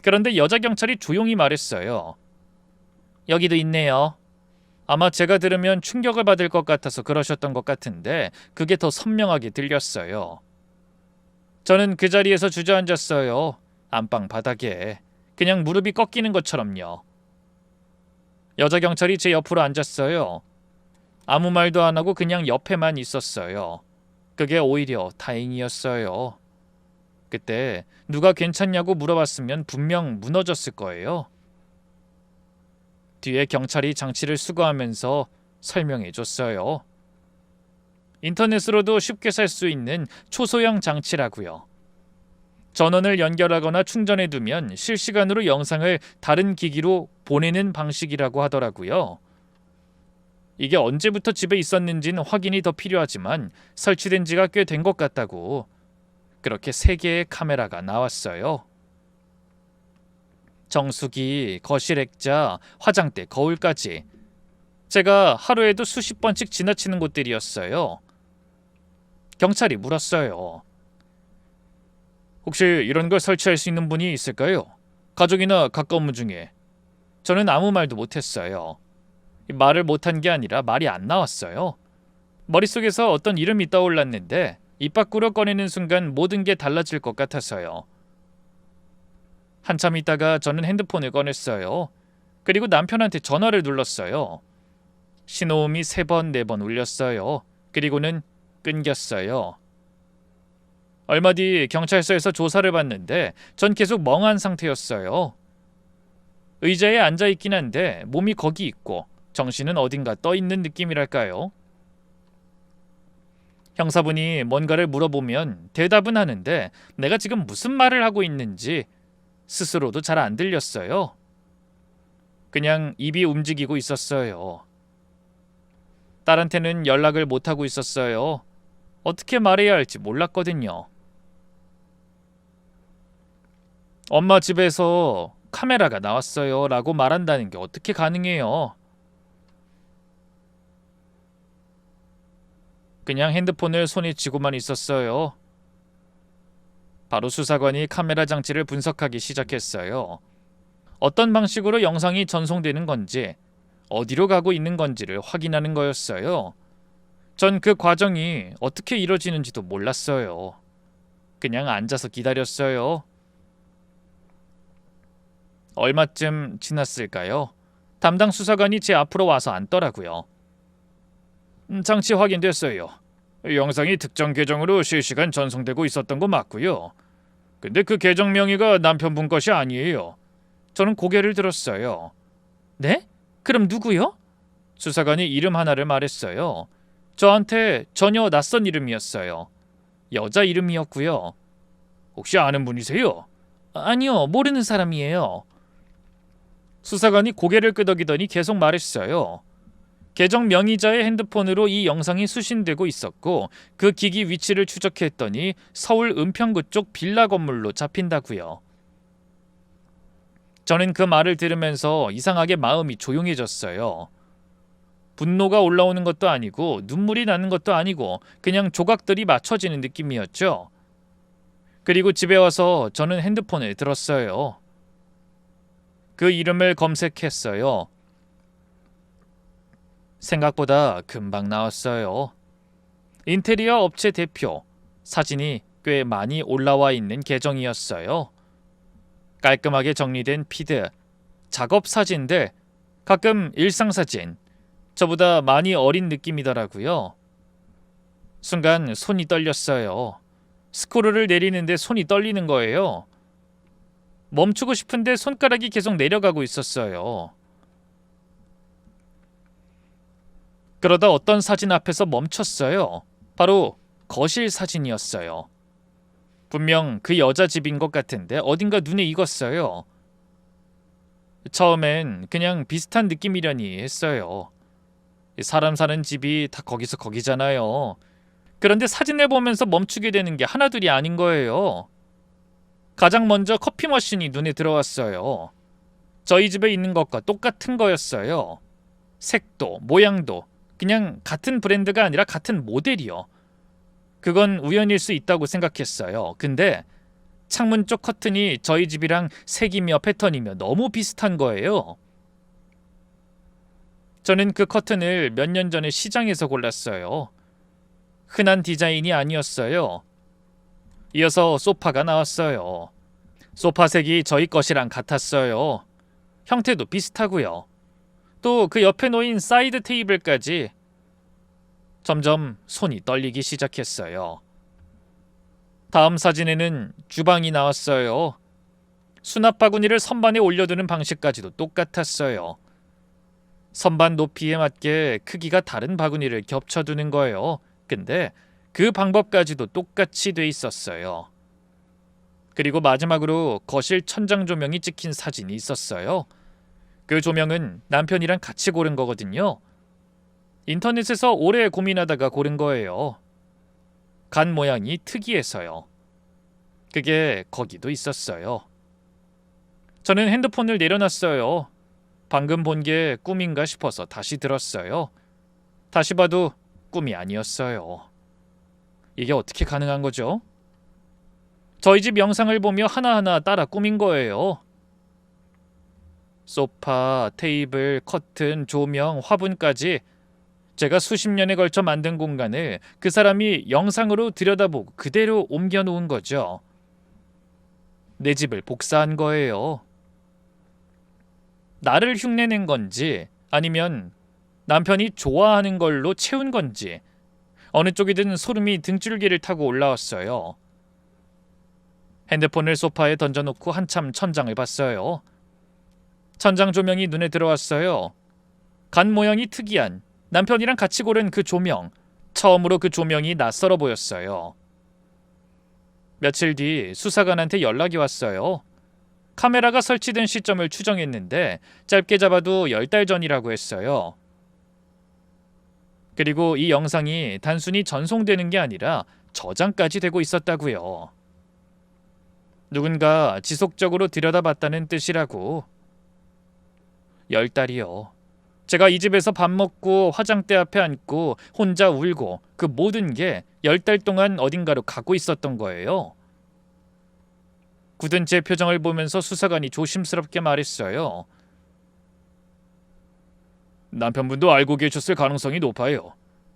그런데 여자 경찰이 조용히 말했어요. 여기도 있네요. 아마 제가 들으면 충격을 받을 것 같아서 그러셨던 것 같은데 그게 더 선명하게 들렸어요. 저는 그 자리에서 주저앉았어요. 안방 바닥에. 그냥 무릎이 꺾이는 것처럼요. 여자 경찰이 제 옆으로 앉았어요. 아무 말도 안 하고 그냥 옆에만 있었어요. 그게 오히려 다행이었어요. 그때 누가 괜찮냐고 물어봤으면 분명 무너졌을 거예요. 뒤에 경찰이 장치를 수거하면서 설명해 줬어요. 인터넷으로도 쉽게 살 수 있는 초소형 장치라고요. 전원을 연결하거나 충전해 두면 실시간으로 영상을 다른 기기로 보내는 방식이라고 하더라고요. 이게 언제부터 집에 있었는지는 확인이 더 필요하지만 설치된 지가 꽤 된 것 같다고. 그렇게 3개의 카메라가 나왔어요. 정수기, 거실 액자, 화장대, 거울까지. 제가 하루에도 수십 번씩 지나치는 곳들이었어요. 경찰이 물었어요. 혹시 이런 걸 설치할 수 있는 분이 있을까요? 가족이나 가까운 분 중에. 저는 아무 말도 못했어요. 말을 못한 게 아니라 말이 안 나왔어요. 머릿속에서 어떤 이름이 떠올랐는데 입 밖으로 꺼내는 순간 모든 게 달라질 것 같아서요. 한참 있다가 저는 핸드폰을 꺼냈어요. 그리고 남편한테 전화를 눌렀어요. 신호음이 3번, 4번 울렸어요. 그리고는 끊겼어요. 얼마 뒤 경찰서에서 조사를 받는데 전 계속 멍한 상태였어요. 의자에 앉아있긴 한데 몸이 거기 있고 정신은 어딘가 떠있는 느낌이랄까요. 형사분이 뭔가를 물어보면 대답은 하는데 내가 지금 무슨 말을 하고 있는지 스스로도 잘 안 들렸어요. 그냥 입이 움직이고 있었어요. 딸한테는 연락을 못하고 있었어요. 어떻게 말해야 할지 몰랐거든요. 엄마 집에서 카메라가 나왔어요 라고 말한다는 게 어떻게 가능해요? 그냥 핸드폰을 손에 쥐고만 있었어요. 바로 수사관이 카메라 장치를 분석하기 시작했어요. 어떤 방식으로 영상이 전송되는 건지, 어디로 가고 있는 건지를 확인하는 거였어요. 전 그 과정이 어떻게 이루어지는지도 몰랐어요. 그냥 앉아서 기다렸어요. 얼마쯤 지났을까요? 담당 수사관이 제 앞으로 와서 앉더라고요. 장치 확인됐어요. 영상이 특정 계정으로 실시간 전송되고 있었던 거 맞고요. 근데 그 계정 명의가 남편분 것이 아니에요. 저는 고개를 들었어요. 네? 그럼 누구요? 수사관이 이름 하나를 말했어요. 저한테 전혀 낯선 이름이었어요. 여자 이름이었고요. 혹시 아는 분이세요? 아니요, 모르는 사람이에요. 수사관이 고개를 끄덕이더니 계속 말했어요. 계정 명의자의 핸드폰으로 이 영상이 수신되고 있었고 그 기기 위치를 추적했더니 서울 은평구 쪽 빌라 건물로 잡힌다고요. 저는 그 말을 들으면서 이상하게 마음이 조용해졌어요. 분노가 올라오는 것도 아니고 눈물이 나는 것도 아니고 그냥 조각들이 맞춰지는 느낌이었죠. 그리고 집에 와서 저는 핸드폰을 들었어요. 그 이름을 검색했어요. 생각보다 금방 나왔어요. 인테리어 업체 대표, 사진이 꽤 많이 올라와 있는 계정이었어요. 깔끔하게 정리된 피드, 작업 사진들, 가끔 일상 사진, 저보다 많이 어린 느낌이더라고요. 순간 손이 떨렸어요. 스크롤을 내리는데 손이 떨리는 거예요. 멈추고 싶은데 손가락이 계속 내려가고 있었어요. 그러다 어떤 사진 앞에서 멈췄어요. 바로 거실 사진이었어요. 분명 그 여자 집인 것 같은데 어딘가 눈에 익었어요. 처음엔 그냥 비슷한 느낌이려니 했어요. 사람 사는 집이 다 거기서 거기잖아요. 그런데 사진을 보면서 멈추게 되는 게 하나둘이 아닌 거예요. 가장 먼저 커피 머신이 눈에 들어왔어요. 저희 집에 있는 것과 똑같은 거였어요. 색도, 모양도 그냥 같은 브랜드가 아니라 같은 모델이요. 그건 우연일 수 있다고 생각했어요. 근데 창문 쪽 커튼이 저희 집이랑 색이며 패턴이며 너무 비슷한 거예요. 저는 그 커튼을 몇 년 전에 시장에서 골랐어요. 흔한 디자인이 아니었어요. 이어서 소파가 나왔어요. 소파 색이 저희 것이랑 같았어요. 형태도 비슷하고요. 또 그 옆에 놓인 사이드 테이블까지. 점점 손이 떨리기 시작했어요. 다음 사진에는 주방이 나왔어요. 수납 바구니를 선반에 올려두는 방식까지도 똑같았어요. 선반 높이에 맞게 크기가 다른 바구니를 겹쳐두는 거예요. 근데 그 방법까지도 똑같이 돼 있었어요. 그리고 마지막으로 거실 천장 조명이 찍힌 사진이 있었어요. 그 조명은 남편이랑 같이 고른 거거든요. 인터넷에서 오래 고민하다가 고른 거예요. 간 모양이 특이해서요. 그게 거기도 있었어요. 저는 핸드폰을 내려놨어요. 방금 본 게 꿈인가 싶어서 다시 들었어요. 다시 봐도 꿈이 아니었어요. 이게 어떻게 가능한 거죠? 저희 집 영상을 보며 하나하나 따라 꾸민 거예요. 소파, 테이블, 커튼, 조명, 화분까지 제가 수십 년에 걸쳐 만든 공간을 그 사람이 영상으로 들여다보고 그대로 옮겨놓은 거죠. 내 집을 복사한 거예요. 나를 흉내낸 건지 아니면 남편이 좋아하는 걸로 채운 건지 어느 쪽이든 소름이 등줄기를 타고 올라왔어요. 핸드폰을 소파에 던져놓고 한참 천장을 봤어요. 천장 조명이 눈에 들어왔어요. 간 모양이 특이한 남편이랑 같이 고른 그 조명. 처음으로 그 조명이 낯설어 보였어요. 며칠 뒤 수사관한테 연락이 왔어요. 카메라가 설치된 시점을 추정했는데 짧게 잡아도 10달 전이라고 했어요. 그리고 이 영상이 단순히 전송되는 게 아니라 저장까지 되고 있었다고요. 누군가 지속적으로 들여다봤다는 뜻이라고. 10달이요. 제가 이 집에서 밥 먹고 화장대 앞에 앉고 혼자 울고 그 모든 게 10달 동안 어딘가로 가고 있었던 거예요. 굳은 제 표정을 보면서 수사관이 조심스럽게 말했어요. 남편분도 알고 계셨을 가능성이 높아요.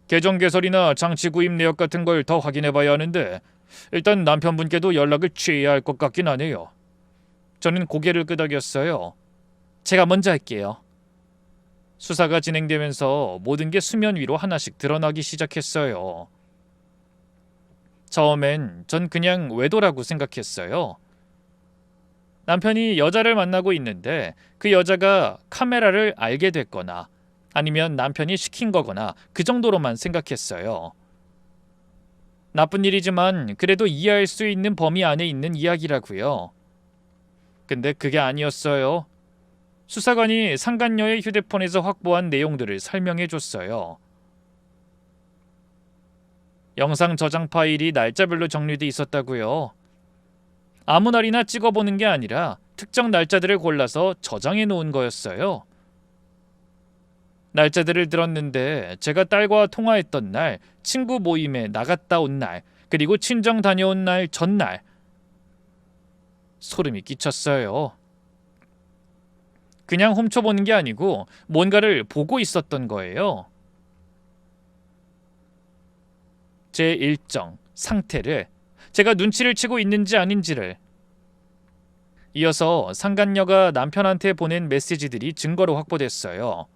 계정 개설이나 장치 구입 내역 같은 걸 더 확인해 봐야 하는데 일단 남편분께도 연락을 취해야 할 것 같긴 하네요. 저는 고개를 끄덕였어요. 제가 먼저 할게요. 수사가 진행되면서 모든 게 수면 위로 하나씩 드러나기 시작했어요. 처음엔 전 그냥 외도라고 생각했어요. 남편이 여자를 만나고 있는데 그 여자가 카메라를 알게 됐거나 아니면 남편이 시킨 거거나 그 정도로만 생각했어요. 나쁜 일이지만 그래도 이해할 수 있는 범위 안에 있는 이야기라고요. 근데 그게 아니었어요. 수사관이 상간녀의 휴대폰에서 확보한 내용들을 설명해 줬어요. 영상 저장 파일이 날짜별로 정리돼 있었다고요. 아무 날이나 찍어보는 게 아니라 특정 날짜들을 골라서 저장해 놓은 거였어요. 날짜들을 들었는데 제가 딸과 통화했던 날, 친구 모임에 나갔다 온 날, 그리고 친정 다녀온 날 전날. 소름이 끼쳤어요. 그냥 훔쳐보는 게 아니고 뭔가를 보고 있었던 거예요. 제 일정, 상태를, 제가 눈치를 채고 있는지 아닌지를. 이어서 상간녀가 남편한테 보낸 메시지들이 증거로 확보됐어요.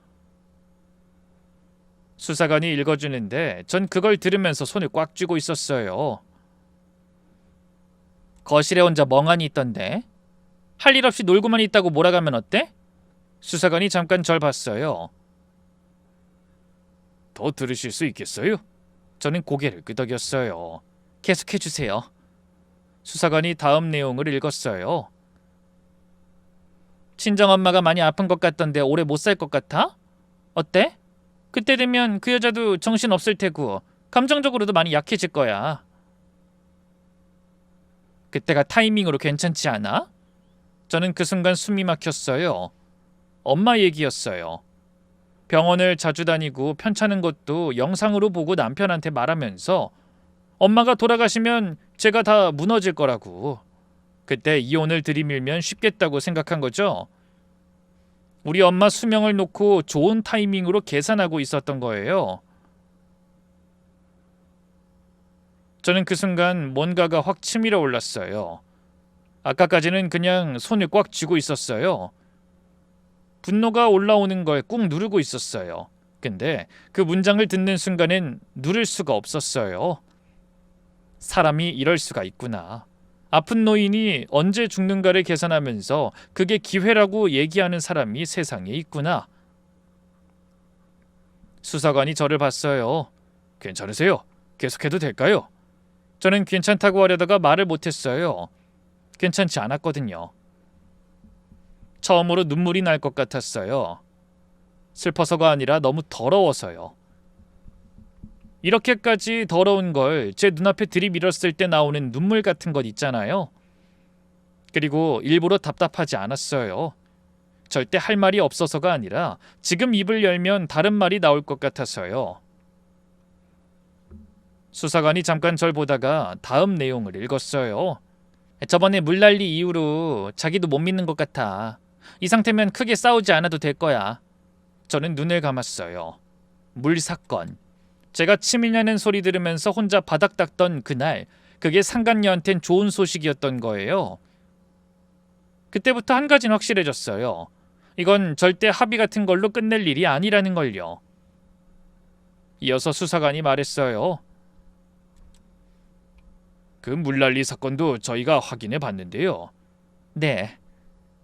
수사관이 읽어주는데 전 그걸 들으면서 손을 꽉 쥐고 있었어요. 거실에 혼자 멍하니 있던데? 할 일 없이 놀고만 있다고 몰아가면 어때? 수사관이 잠깐 절 봤어요. 더 들으실 수 있겠어요? 저는 고개를 끄덕였어요. 계속해주세요. 수사관이 다음 내용을 읽었어요. 친정엄마가 많이 아픈 것 같던데 오래 못 살 것 같아? 어때? 그때 되면 그 여자도 정신 없을 테고 감정적으로도 많이 약해질 거야. 그때가 타이밍으로 괜찮지 않아? 저는 그 순간 숨이 막혔어요. 엄마 얘기였어요. 병원을 자주 다니고 편찮은 것도 영상으로 보고 남편한테 말하면서 엄마가 돌아가시면 제가 다 무너질 거라고. 그때 이혼을 들이밀면 쉽겠다고 생각한 거죠. 우리 엄마 수명을 놓고 좋은 타이밍으로 계산하고 있었던 거예요. 저는 그 순간 뭔가가 확 치밀어 올랐어요. 아까까지는 그냥 손을 꽉 쥐고 있었어요. 분노가 올라오는 걸 꾹 누르고 있었어요. 근데 그 문장을 듣는 순간엔 누를 수가 없었어요. 사람이 이럴 수가 있구나. 아픈 노인이 언제 죽는가를 계산하면서 그게 기회라고 얘기하는 사람이 세상에 있구나. 수사관이 저를 봤어요. 괜찮으세요? 계속해도 될까요? 저는 괜찮다고 하려다가 말을 못했어요. 괜찮지 않았거든요. 처음으로 눈물이 날 것 같았어요. 슬퍼서가 아니라 너무 더러워서요. 이렇게까지 더러운 걸 제 눈앞에 들이밀었을 때 나오는 눈물 같은 것 있잖아요. 그리고 일부러 답답하지 않았어요. 절대 할 말이 없어서가 아니라 지금 입을 열면 다른 말이 나올 것 같아서요. 수사관이 잠깐 절 보다가 다음 내용을 읽었어요. 저번에 물난리 이후로 자기도 못 믿는 것 같아. 이 상태면 크게 싸우지 않아도 될 거야. 저는 눈을 감았어요. 물 사건. 제가 치밀냐는 소리 들으면서 혼자 바닥 닦던 그날, 그게 상간녀한텐 좋은 소식이었던 거예요. 그때부터 한 가지는 확실해졌어요. 이건 절대 합의 같은 걸로 끝낼 일이 아니라는 걸요. 이어서 수사관이 말했어요. 그 물난리 사건도 저희가 확인해 봤는데요. 네.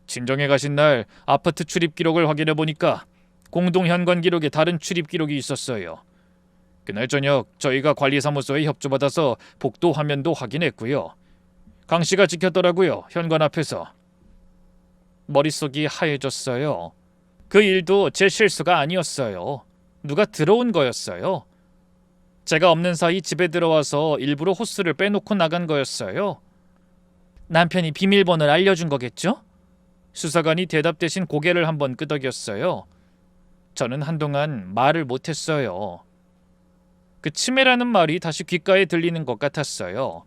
친정에 가신 날 아파트 출입 기록을 확인해 보니까 공동 현관 기록에 다른 출입 기록이 있었어요. 그날 저녁 저희가 관리사무소에 협조받아서 복도 화면도 확인했고요. 강 씨가 지켰더라고요. 현관 앞에서. 머릿속이 하얘졌어요. 그 일도 제 실수가 아니었어요. 누가 들어온 거였어요. 제가 없는 사이 집에 들어와서 일부러 호스를 빼놓고 나간 거였어요. 남편이 비밀번호를 알려준 거겠죠? 수사관이 대답 대신 고개를 한번 끄덕였어요. 저는 한동안 말을 못했어요. 그 치매라는 말이 다시 귓가에 들리는 것 같았어요.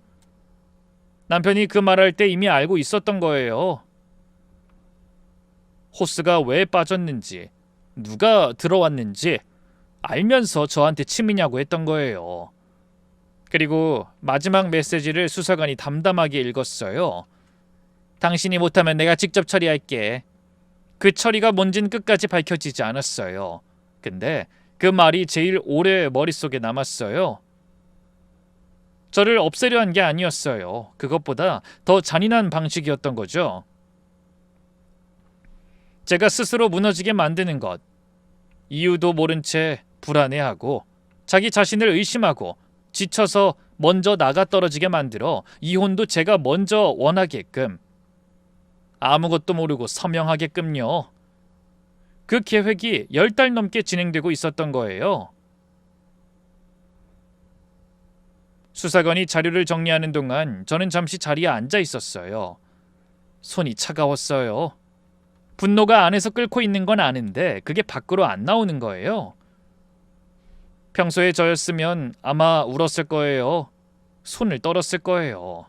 남편이 그 말할 때 이미 알고 있었던 거예요. 호스가 왜 빠졌는지, 누가 들어왔는지 알면서 저한테 치미냐고 했던 거예요. 그리고 마지막 메시지를 수사관이 담담하게 읽었어요. 당신이 못하면 내가 직접 처리할게. 그 처리가 뭔진 끝까지 밝혀지지 않았어요. 근데 그 말이 제일 오래 머릿속에 남았어요. 저를 없애려 한 게 아니었어요. 그것보다 더 잔인한 방식이었던 거죠. 제가 스스로 무너지게 만드는 것. 이유도 모른 채 불안해하고 자기 자신을 의심하고 지쳐서 먼저 나가 떨어지게 만들어 이혼도 제가 먼저 원하게끔, 아무것도 모르고 서명하게끔요. 그 계획이 10달 넘게 진행되고 있었던 거예요. 수사관이 자료를 정리하는 동안 저는 잠시 자리에 앉아 있었어요. 손이 차가웠어요. 분노가 안에서 끓고 있는 건 아는데 그게 밖으로 안 나오는 거예요. 평소에 저였으면 아마 울었을 거예요. 손을 떨었을 거예요.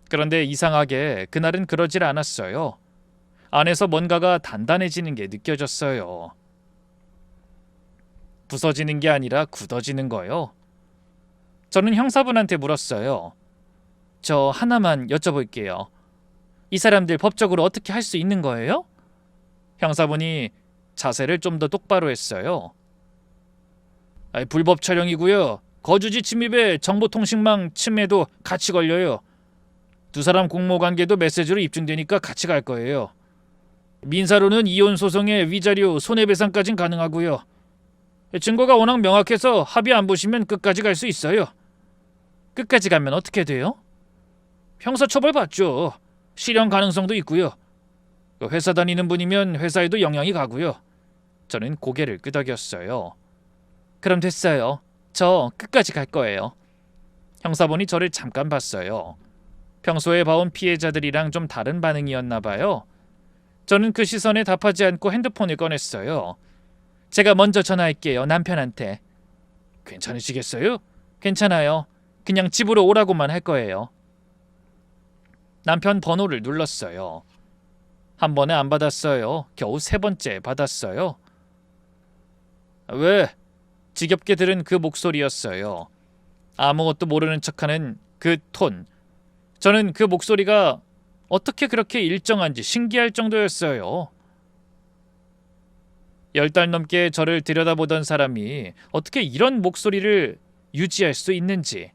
그런데 이상하게 그날은 그러질 않았어요. 안에서 뭔가가 단단해지는 게 느껴졌어요. 부서지는 게 아니라 굳어지는 거요. 저는 형사분한테 물었어요. 저 하나만 여쭤볼게요. 이 사람들 법적으로 어떻게 할 수 있는 거예요? 형사분이 자세를 좀 더 똑바로 했어요. 불법 촬영이고요. 거주지 침입에 정보통신망 침해도 같이 걸려요. 두 사람 공모관계도 메시지로 입증되니까 같이 갈 거예요. 민사로는 이혼 소송의 위자료 손해배상까진 가능하고요. 증거가 워낙 명확해서 합의 안 보시면 끝까지 갈 수 있어요. 끝까지 가면 어떻게 돼요? 형사처벌 받죠. 실형 가능성도 있고요. 회사 다니는 분이면 회사에도 영향이 가고요. 저는 고개를 끄덕였어요. 그럼 됐어요. 저 끝까지 갈 거예요. 형사분이 저를 잠깐 봤어요. 평소에 봐온 피해자들이랑 좀 다른 반응이었나 봐요. 저는 그 시선에 답하지 않고 핸드폰을 꺼냈어요. 제가 먼저 전화할게요. 남편한테. 괜찮으시겠어요? 괜찮아요. 그냥 집으로 오라고만 할 거예요. 남편 번호를 눌렀어요. 한 번에 안 받았어요. 겨우 세 번째 받았어요. 왜? 지겹게 들은 그 목소리였어요. 아무것도 모르는 척하는 그 톤. 저는 그 목소리가 어떻게 그렇게 일정한지 신기할 정도였어요. 10달 넘게 저를 들여다보던 사람이 어떻게 이런 목소리를 유지할 수 있는지.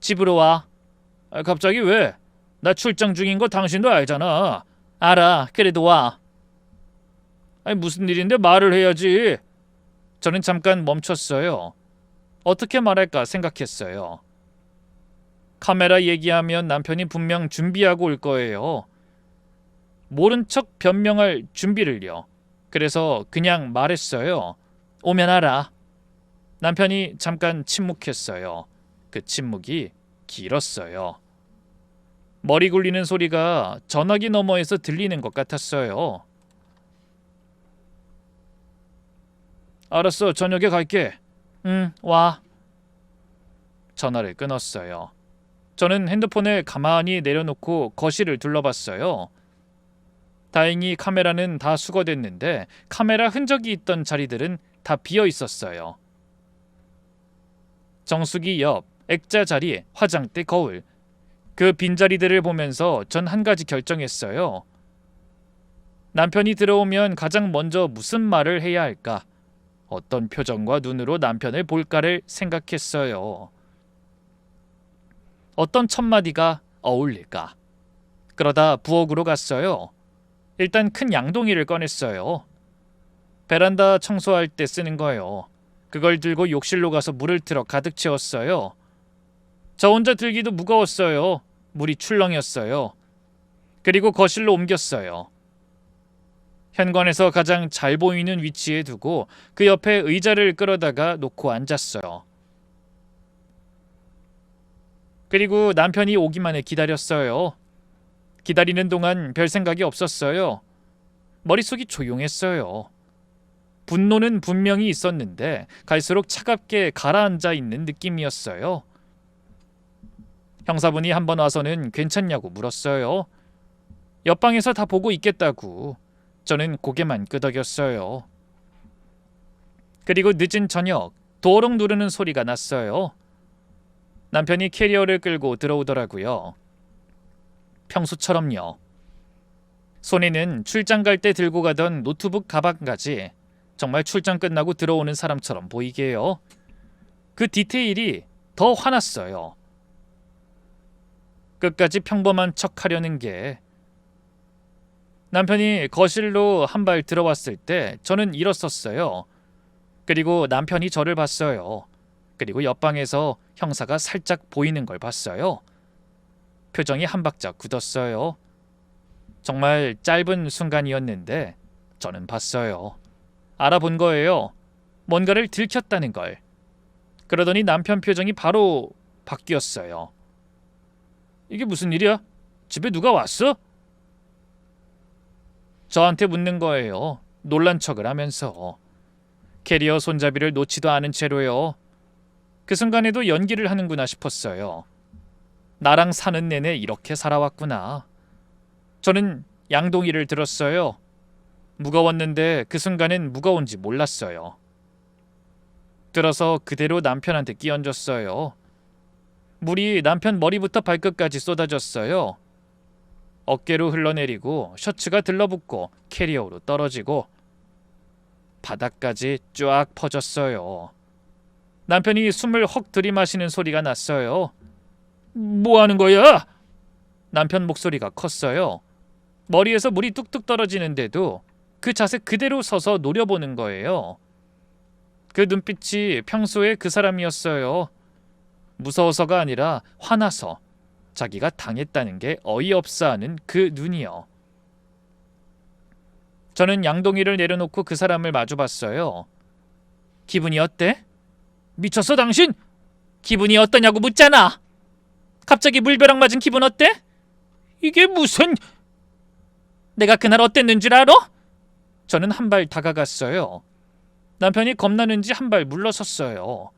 집으로 와. 갑자기 왜? 나 출장 중인 거 당신도 알잖아. 알아. 그래도 와. 무슨 일인데 말을 해야지. 저는 잠깐 멈췄어요. 어떻게 말할까 생각했어요. 카메라 얘기하면 남편이 분명 준비하고 올 거예요. 모른 척 변명할 준비를요. 그래서 그냥 말했어요. 오면 알아. 남편이 잠깐 침묵했어요. 그 침묵이 길었어요. 머리 굴리는 소리가 전화기 너머에서 들리는 것 같았어요. 알았어, 저녁에 갈게. 응, 와. 전화를 끊었어요. 저는 핸드폰을 가만히 내려놓고 거실을 둘러봤어요. 다행히 카메라는 다 수거됐는데 카메라 흔적이 있던 자리들은 다 비어 있었어요. 정수기 옆, 액자 자리, 화장대 거울. 그 빈자리들을 보면서 전 한 가지 결정했어요. 남편이 들어오면 가장 먼저 무슨 말을 해야 할까? 어떤 표정과 눈으로 남편을 볼까를 생각했어요. 어떤 첫마디가 어울릴까? 그러다 부엌으로 갔어요. 일단 큰 양동이를 꺼냈어요. 베란다 청소할 때 쓰는 거예요. 그걸 들고 욕실로 가서 물을 틀어 가득 채웠어요. 저 혼자 들기도 무거웠어요. 물이 출렁였어요. 그리고 거실로 옮겼어요. 현관에서 가장 잘 보이는 위치에 두고 그 옆에 의자를 끌어다가 놓고 앉았어요. 그리고 남편이 오기만을 기다렸어요. 기다리는 동안 별 생각이 없었어요. 머릿속이 조용했어요. 분노는 분명히 있었는데 갈수록 차갑게 가라앉아 있는 느낌이었어요. 형사분이 한 번 와서는 괜찮냐고 물었어요. 옆방에서 다 보고 있겠다고. 저는 고개만 끄덕였어요. 그리고 늦은 저녁 도어록 누르는 소리가 났어요. 남편이 캐리어를 끌고 들어오더라고요. 평소처럼요. 손에는 출장 갈 때 들고 가던 노트북 가방까지 정말 출장 끝나고 들어오는 사람처럼 보이게요. 그 디테일이 더 화났어요. 끝까지 평범한 척 하려는 게. 남편이 거실로 한 발 들어왔을 때 저는 일었었어요. 그리고 남편이 저를 봤어요. 그리고 옆방에서 형사가 살짝 보이는 걸 봤어요. 표정이 한 박자 굳었어요. 정말 짧은 순간이었는데 저는 봤어요. 알아본 거예요. 뭔가를 들켰다는 걸. 그러더니 남편 표정이 바로 바뀌었어요. 이게 무슨 일이야? 집에 누가 왔어? 저한테 묻는 거예요. 놀란 척을 하면서. 캐리어 손잡이를 놓지도 않은 채로요. 그 순간에도 연기를 하는구나 싶었어요. 나랑 사는 내내 이렇게 살아왔구나. 저는 양동이를 들었어요. 무거웠는데 그 순간엔 무거운지 몰랐어요. 들어서 그대로 남편한테 끼얹었어요. 물이 남편 머리부터 발끝까지 쏟아졌어요. 어깨로 흘러내리고 셔츠가 들러붙고 캐리어로 떨어지고 바닥까지 쫙 퍼졌어요. 남편이 숨을 헉 들이마시는 소리가 났어요. 뭐 하는 거야? 남편 목소리가 컸어요. 머리에서 물이 뚝뚝 떨어지는데도 그 자세 그대로 서서 노려보는 거예요. 그 눈빛이 평소에 그 사람이었어요. 무서워서가 아니라 화나서 자기가 당했다는 게 어이없어 하는 그 눈이요. 저는 양동이를 내려놓고 그 사람을 마주봤어요. 기분이 어때? 미쳤어 당신? 기분이 어떠냐고 묻잖아. 갑자기 물벼락 맞은 기분 어때? 이게 무슨... 내가 그날 어땠는 줄 알아? 저는 한 발 다가갔어요. 남편이 겁나는지 한 발 물러섰어요.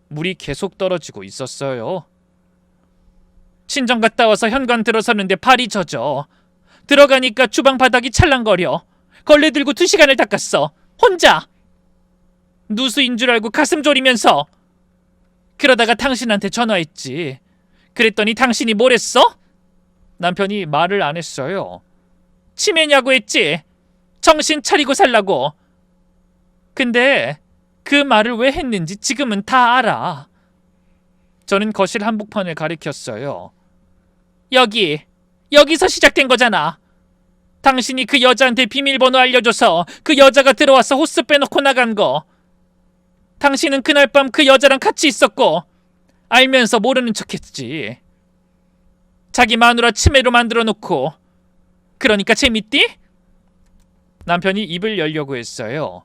물이 계속 떨어지고 있었어요. 친정 갔다 와서 현관 들어서는데 발이 젖어. 들어가니까 주방 바닥이 찰랑거려. 걸레 들고 2시간을 닦았어. 혼자. 누수인 줄 알고 가슴 졸이면서. 그러다가 당신한테 전화했지. 그랬더니 당신이 뭘 했어? 남편이 말을 안 했어요. 치매냐고 했지. 정신 차리고 살라고. 근데 그 말을 왜 했는지 지금은 다 알아. 저는 거실 한복판을 가리켰어요. 여기서 시작된 거잖아. 당신이 그 여자한테 비밀번호 알려줘서 그 여자가 들어와서 호스 빼놓고 나간 거. 당신은 그날 밤 그 여자랑 같이 있었고 알면서 모르는 척했지. 자기 마누라 치매로 만들어 놓고. 그러니까 재밌디? 남편이 입을 열려고 했어요.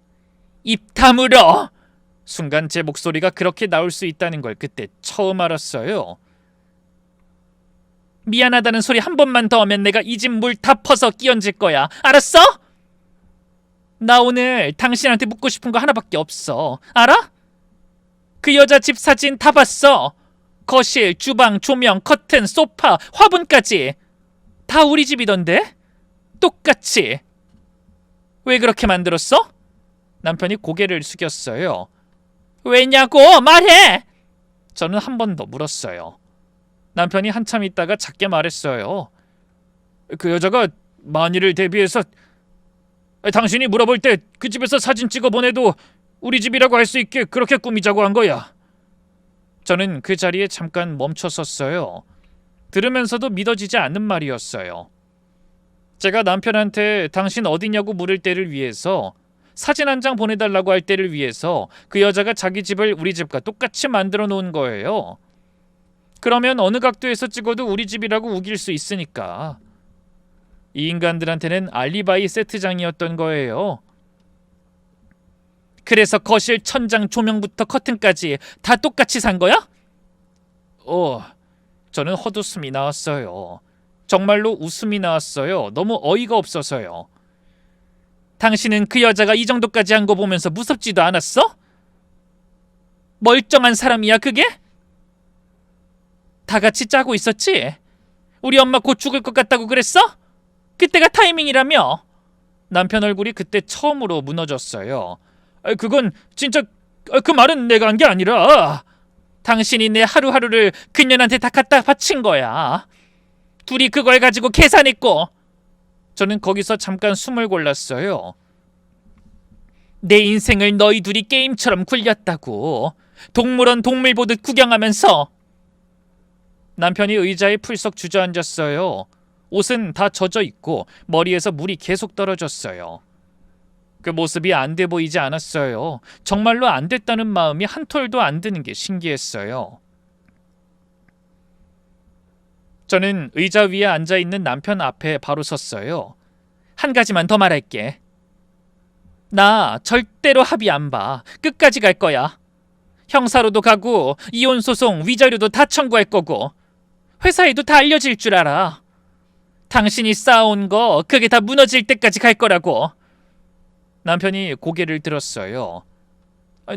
입 다물어! 순간 제 목소리가 그렇게 나올 수 있다는 걸 그때 처음 알았어요. 미안하다는 소리 한 번만 더 하면 내가 이 집 물 다 퍼서 끼얹을 거야. 알았어? 나 오늘 당신한테 묻고 싶은 거 하나밖에 없어. 알아? 그 여자 집 사진 다 봤어. 거실, 주방, 조명, 커튼, 소파, 화분까지. 다 우리 집이던데? 똑같이. 왜 그렇게 만들었어? 남편이 고개를 숙였어요. 왜냐고 말해! 저는 한 번 더 물었어요. 남편이 한참 있다가 작게 말했어요. 그 여자가 만일을 대비해서 당신이 물어볼 때 그 집에서 사진 찍어 보내도 우리 집이라고 할 수 있게 그렇게 꾸미자고 한 거야. 저는 그 자리에 잠깐 멈춰 섰어요. 들으면서도 믿어지지 않는 말이었어요. 제가 남편한테 당신 어디냐고 물을 때를 위해서, 사진 한 장 보내달라고 할 때를 위해서 그 여자가 자기 집을 우리 집과 똑같이 만들어 놓은 거예요. 그러면 어느 각도에서 찍어도 우리 집이라고 우길 수 있으니까. 이 인간들한테는 알리바이 세트장이었던 거예요. 그래서 거실 천장 조명부터 커튼까지 다 똑같이 산 거야? 저는 헛웃음이 나왔어요. 정말로 웃음이 나왔어요. 너무 어이가 없어서요. 당신은 그 여자가 이 정도까지 한 거 보면서 무섭지도 않았어? 멀쩡한 사람이야 그게? 다 같이 짜고 있었지? 우리 엄마 곧 죽을 것 같다고 그랬어? 그때가 타이밍이라며? 남편 얼굴이 그때 처음으로 무너졌어요. 그건 진짜 그 말은 내가 한 게 아니라 당신이 내 하루하루를 그년한테 다 갖다 바친 거야. 둘이 그걸 가지고 계산했고. 저는 거기서 잠깐 숨을 골랐어요. 내 인생을 너희 둘이 게임처럼 굴렸다고. 동물원 동물 보듯 구경하면서. 남편이 의자에 풀썩 주저앉았어요. 옷은 다 젖어 있고 머리에서 물이 계속 떨어졌어요. 그 모습이 안 돼 보이지 않았어요. 정말로 안 됐다는 마음이 한 톨도 안 드는 게 신기했어요. 저는 의자 위에 앉아있는 남편 앞에 바로 섰어요. 한 가지만 더 말할게. 나 절대로 합의 안 봐. 끝까지 갈 거야. 형사로도 가고 이혼 소송, 위자료도 다 청구할 거고 회사에도 다 알려질 줄 알아. 당신이 쌓아온 거 그게 다 무너질 때까지 갈 거라고. 남편이 고개를 들었어요.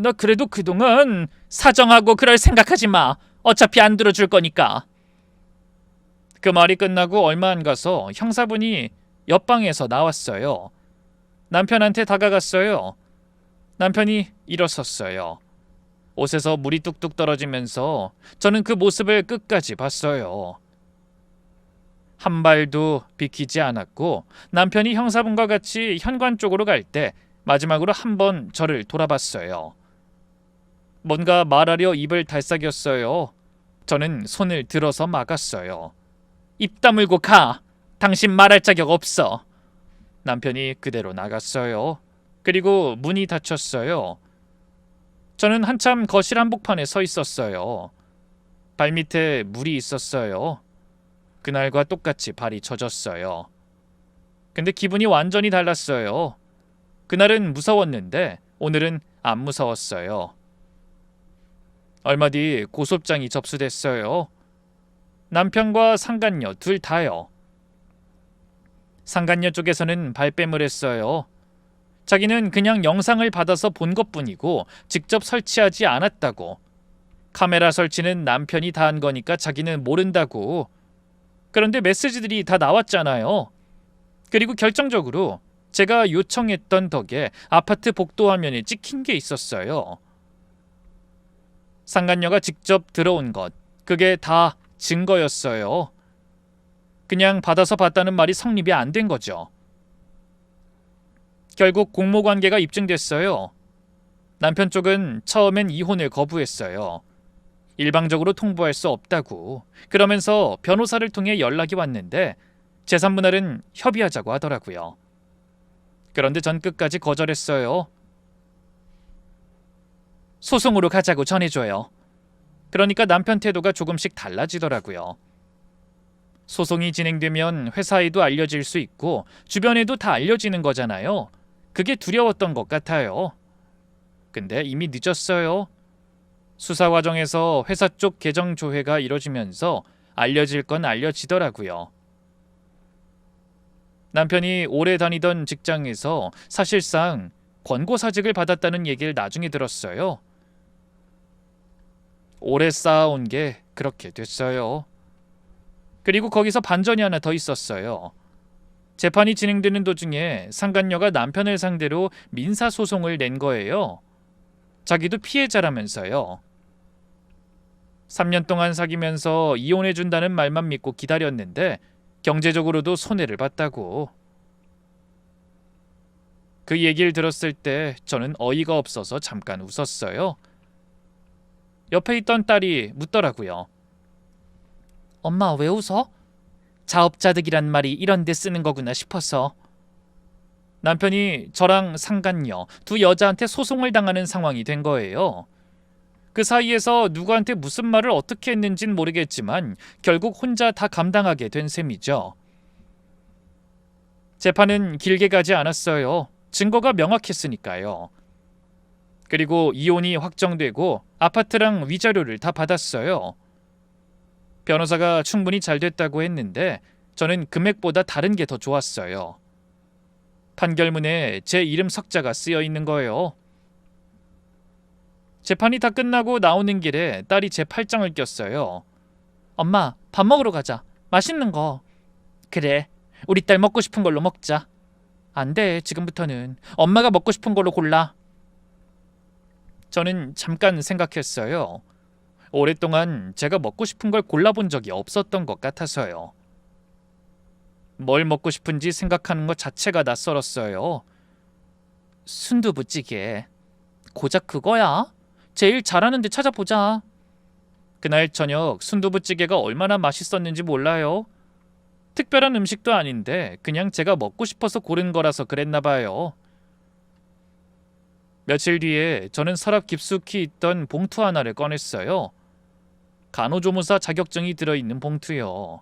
나 그래도 그동안 사정하고 그럴 생각하지 마. 어차피 안 들어줄 거니까. 그 말이 끝나고 얼마 안 가서 형사분이 옆방에서 나왔어요. 남편한테 다가갔어요. 남편이 일어섰어요. 옷에서 물이 뚝뚝 떨어지면서 저는 그 모습을 끝까지 봤어요. 한 발도 비키지 않았고 남편이 형사분과 같이 현관 쪽으로 갈 때 마지막으로 한 번 저를 돌아봤어요. 뭔가 말하려 입을 달싹였어요. 저는 손을 들어서 막았어요. 입 다물고 가. 당신 말할 자격 없어. 남편이 그대로 나갔어요. 그리고 문이 닫혔어요. 저는 한참 거실 한복판에 서 있었어요. 발밑에 물이 있었어요. 그날과 똑같이 발이 젖었어요. 근데 기분이 완전히 달랐어요. 그날은 무서웠는데 오늘은 안 무서웠어요. 얼마 뒤 고소장이 접수됐어요. 남편과 상간녀 둘 다요. 상간녀 쪽에서는 발뺌을 했어요. 자기는 그냥 영상을 받아서 본 것뿐이고 직접 설치하지 않았다고. 카메라 설치는 남편이 다 한 거니까 자기는 모른다고. 그런데 메시지들이 다 나왔잖아요. 그리고 결정적으로 제가 요청했던 덕에 아파트 복도 화면에 찍힌 게 있었어요. 상간녀가 직접 들어온 것, 그게 다 증거였어요. 그냥 받아서 봤다는 말이 성립이 안 된 거죠. 결국 공모관계가 입증됐어요. 남편 쪽은 처음엔 이혼을 거부했어요. 일방적으로 통보할 수 없다고. 그러면서 변호사를 통해 연락이 왔는데 재산분할은 협의하자고 하더라고요. 그런데 전 끝까지 거절했어요. 소송으로 가자고 전해줘요. 그러니까 남편 태도가 조금씩 달라지더라고요. 소송이 진행되면 회사에도 알려질 수 있고 주변에도 다 알려지는 거잖아요. 그게 두려웠던 것 같아요. 근데 이미 늦었어요. 수사 과정에서 회사 쪽 계정 조회가 이뤄지면서 알려질 건 알려지더라고요. 남편이 오래 다니던 직장에서 사실상 권고사직을 받았다는 얘기를 나중에 들었어요. 오래 쌓아온 게 그렇게 됐어요. 그리고 거기서 반전이 하나 더 있었어요. 재판이 진행되는 도중에 상간녀가 남편을 상대로 민사소송을 낸 거예요. 자기도 피해자라면서요. 3년 동안 사귀면서 이혼해준다는 말만 믿고 기다렸는데 경제적으로도 손해를 봤다고. 그 얘기를 들었을 때 저는 어이가 없어서 잠깐 웃었어요. 옆에 있던 딸이 묻더라고요. 엄마 왜 웃어? 자업자득이란 말이 이런 데 쓰는 거구나 싶어서. 남편이 저랑 상간녀 두 여자한테 소송을 당하는 상황이 된 거예요. 그 사이에서 누구한테 무슨 말을 어떻게 했는진 모르겠지만 결국 혼자 다 감당하게 된 셈이죠. 재판은 길게 가지 않았어요. 증거가 명확했으니까요. 그리고 이혼이 확정되고 아파트랑 위자료를 다 받았어요. 변호사가 충분히 잘 됐다고 했는데 저는 금액보다 다른 게 더 좋았어요. 판결문에 제 이름 석자가 쓰여 있는 거예요. 재판이 다 끝나고 나오는 길에 딸이 제 팔짱을 꼈어요. 엄마, 밥 먹으러 가자. 맛있는 거. 그래, 우리 딸 먹고 싶은 걸로 먹자. 안 돼, 지금부터는. 엄마가 먹고 싶은 걸로 골라. 저는 잠깐 생각했어요. 오랫동안 제가 먹고 싶은 걸 골라본 적이 없었던 것 같아서요. 뭘 먹고 싶은지 생각하는 것 자체가 낯설었어요. 순두부찌개. 고작 그거야? 제일 잘하는 데 찾아보자. 그날 저녁 순두부찌개가 얼마나 맛있었는지 몰라요. 특별한 음식도 아닌데 그냥 제가 먹고 싶어서 고른 거라서 그랬나 봐요. 며칠 뒤에 저는 서랍 깊숙이 있던 봉투 하나를 꺼냈어요. 간호조무사 자격증이 들어있는 봉투요.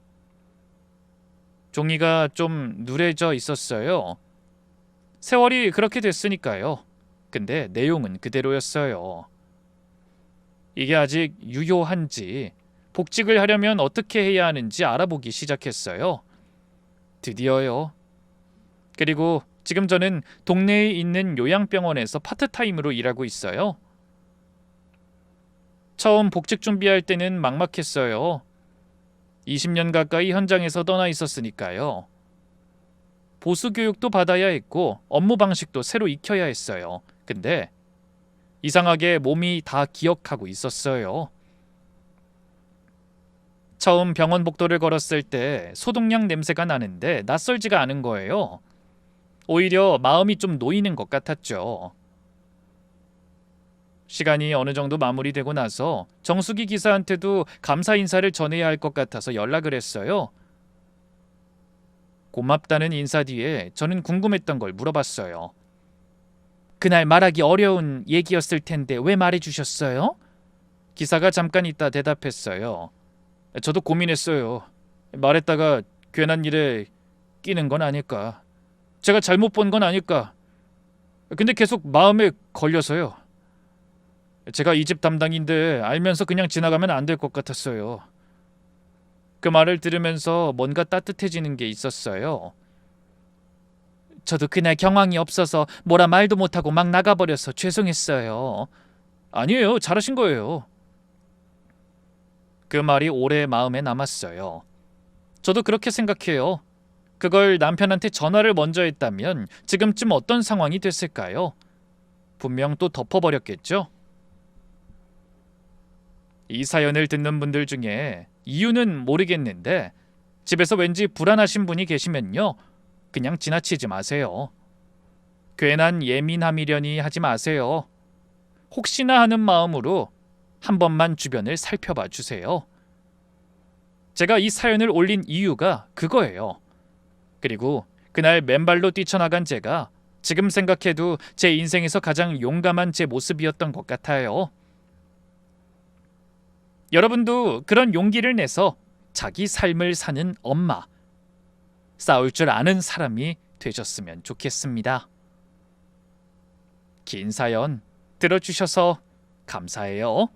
종이가 좀 누래져 있었어요. 세월이 그렇게 됐으니까요. 근데 내용은 그대로였어요. 이게 아직 유효한지, 복직을 하려면 어떻게 해야 하는지 알아보기 시작했어요. 드디어요. 그리고 지금 저는 동네에 있는 요양병원에서 파트타임으로 일하고 있어요. 처음 복직 준비할 때는 막막했어요. 20년 가까이 현장에서 떠나 있었으니까요. 보수 교육도 받아야 했고 업무 방식도 새로 익혀야 했어요. 근데 이상하게 몸이 다 기억하고 있었어요. 처음 병원 복도를 걸었을 때 소독약 냄새가 나는데 낯설지가 않은 거예요. 오히려 마음이 좀 놓이는 것 같았죠. 시간이 어느 정도 마무리되고 나서 정수기 기사한테도 감사 인사를 전해야 할 것 같아서 연락을 했어요. 고맙다는 인사 뒤에 저는 궁금했던 걸 물어봤어요. 그날 말하기 어려운 얘기였을 텐데 왜 말해주셨어요? 기사가 잠깐 있다 대답했어요. 저도 고민했어요. 말했다가 괜한 일에 끼는 건 아닐까. 제가 잘못 본 건 아닐까. 근데 계속 마음에 걸려서요. 제가 이 집 담당인데 알면서 그냥 지나가면 안 될 것 같았어요. 그 말을 들으면서 뭔가 따뜻해지는 게 있었어요. 저도 그날 경황이 없어서 뭐라 말도 못하고 막 나가버려서 죄송했어요. 아니에요. 잘하신 거예요. 그 말이 오래 마음에 남았어요. 저도 그렇게 생각해요. 그걸 남편한테 전화를 먼저 했다면 지금쯤 어떤 상황이 됐을까요? 분명 또 덮어버렸겠죠? 이 사연을 듣는 분들 중에 이유는 모르겠는데 집에서 왠지 불안하신 분이 계시면요. 그냥 지나치지 마세요. 괜한 예민함이려니 하지 마세요. 혹시나 하는 마음으로 한 번만 주변을 살펴봐 주세요. 제가 이 사연을 올린 이유가 그거예요. 그리고 그날 맨발로 뛰쳐나간 제가 지금 생각해도 제 인생에서 가장 용감한 제 모습이었던 것 같아요. 여러분도 그런 용기를 내서 자기 삶을 사는 엄마, 싸울 줄 아는 사람이 되셨으면 좋겠습니다. 긴 사연 들어주셔서 감사해요.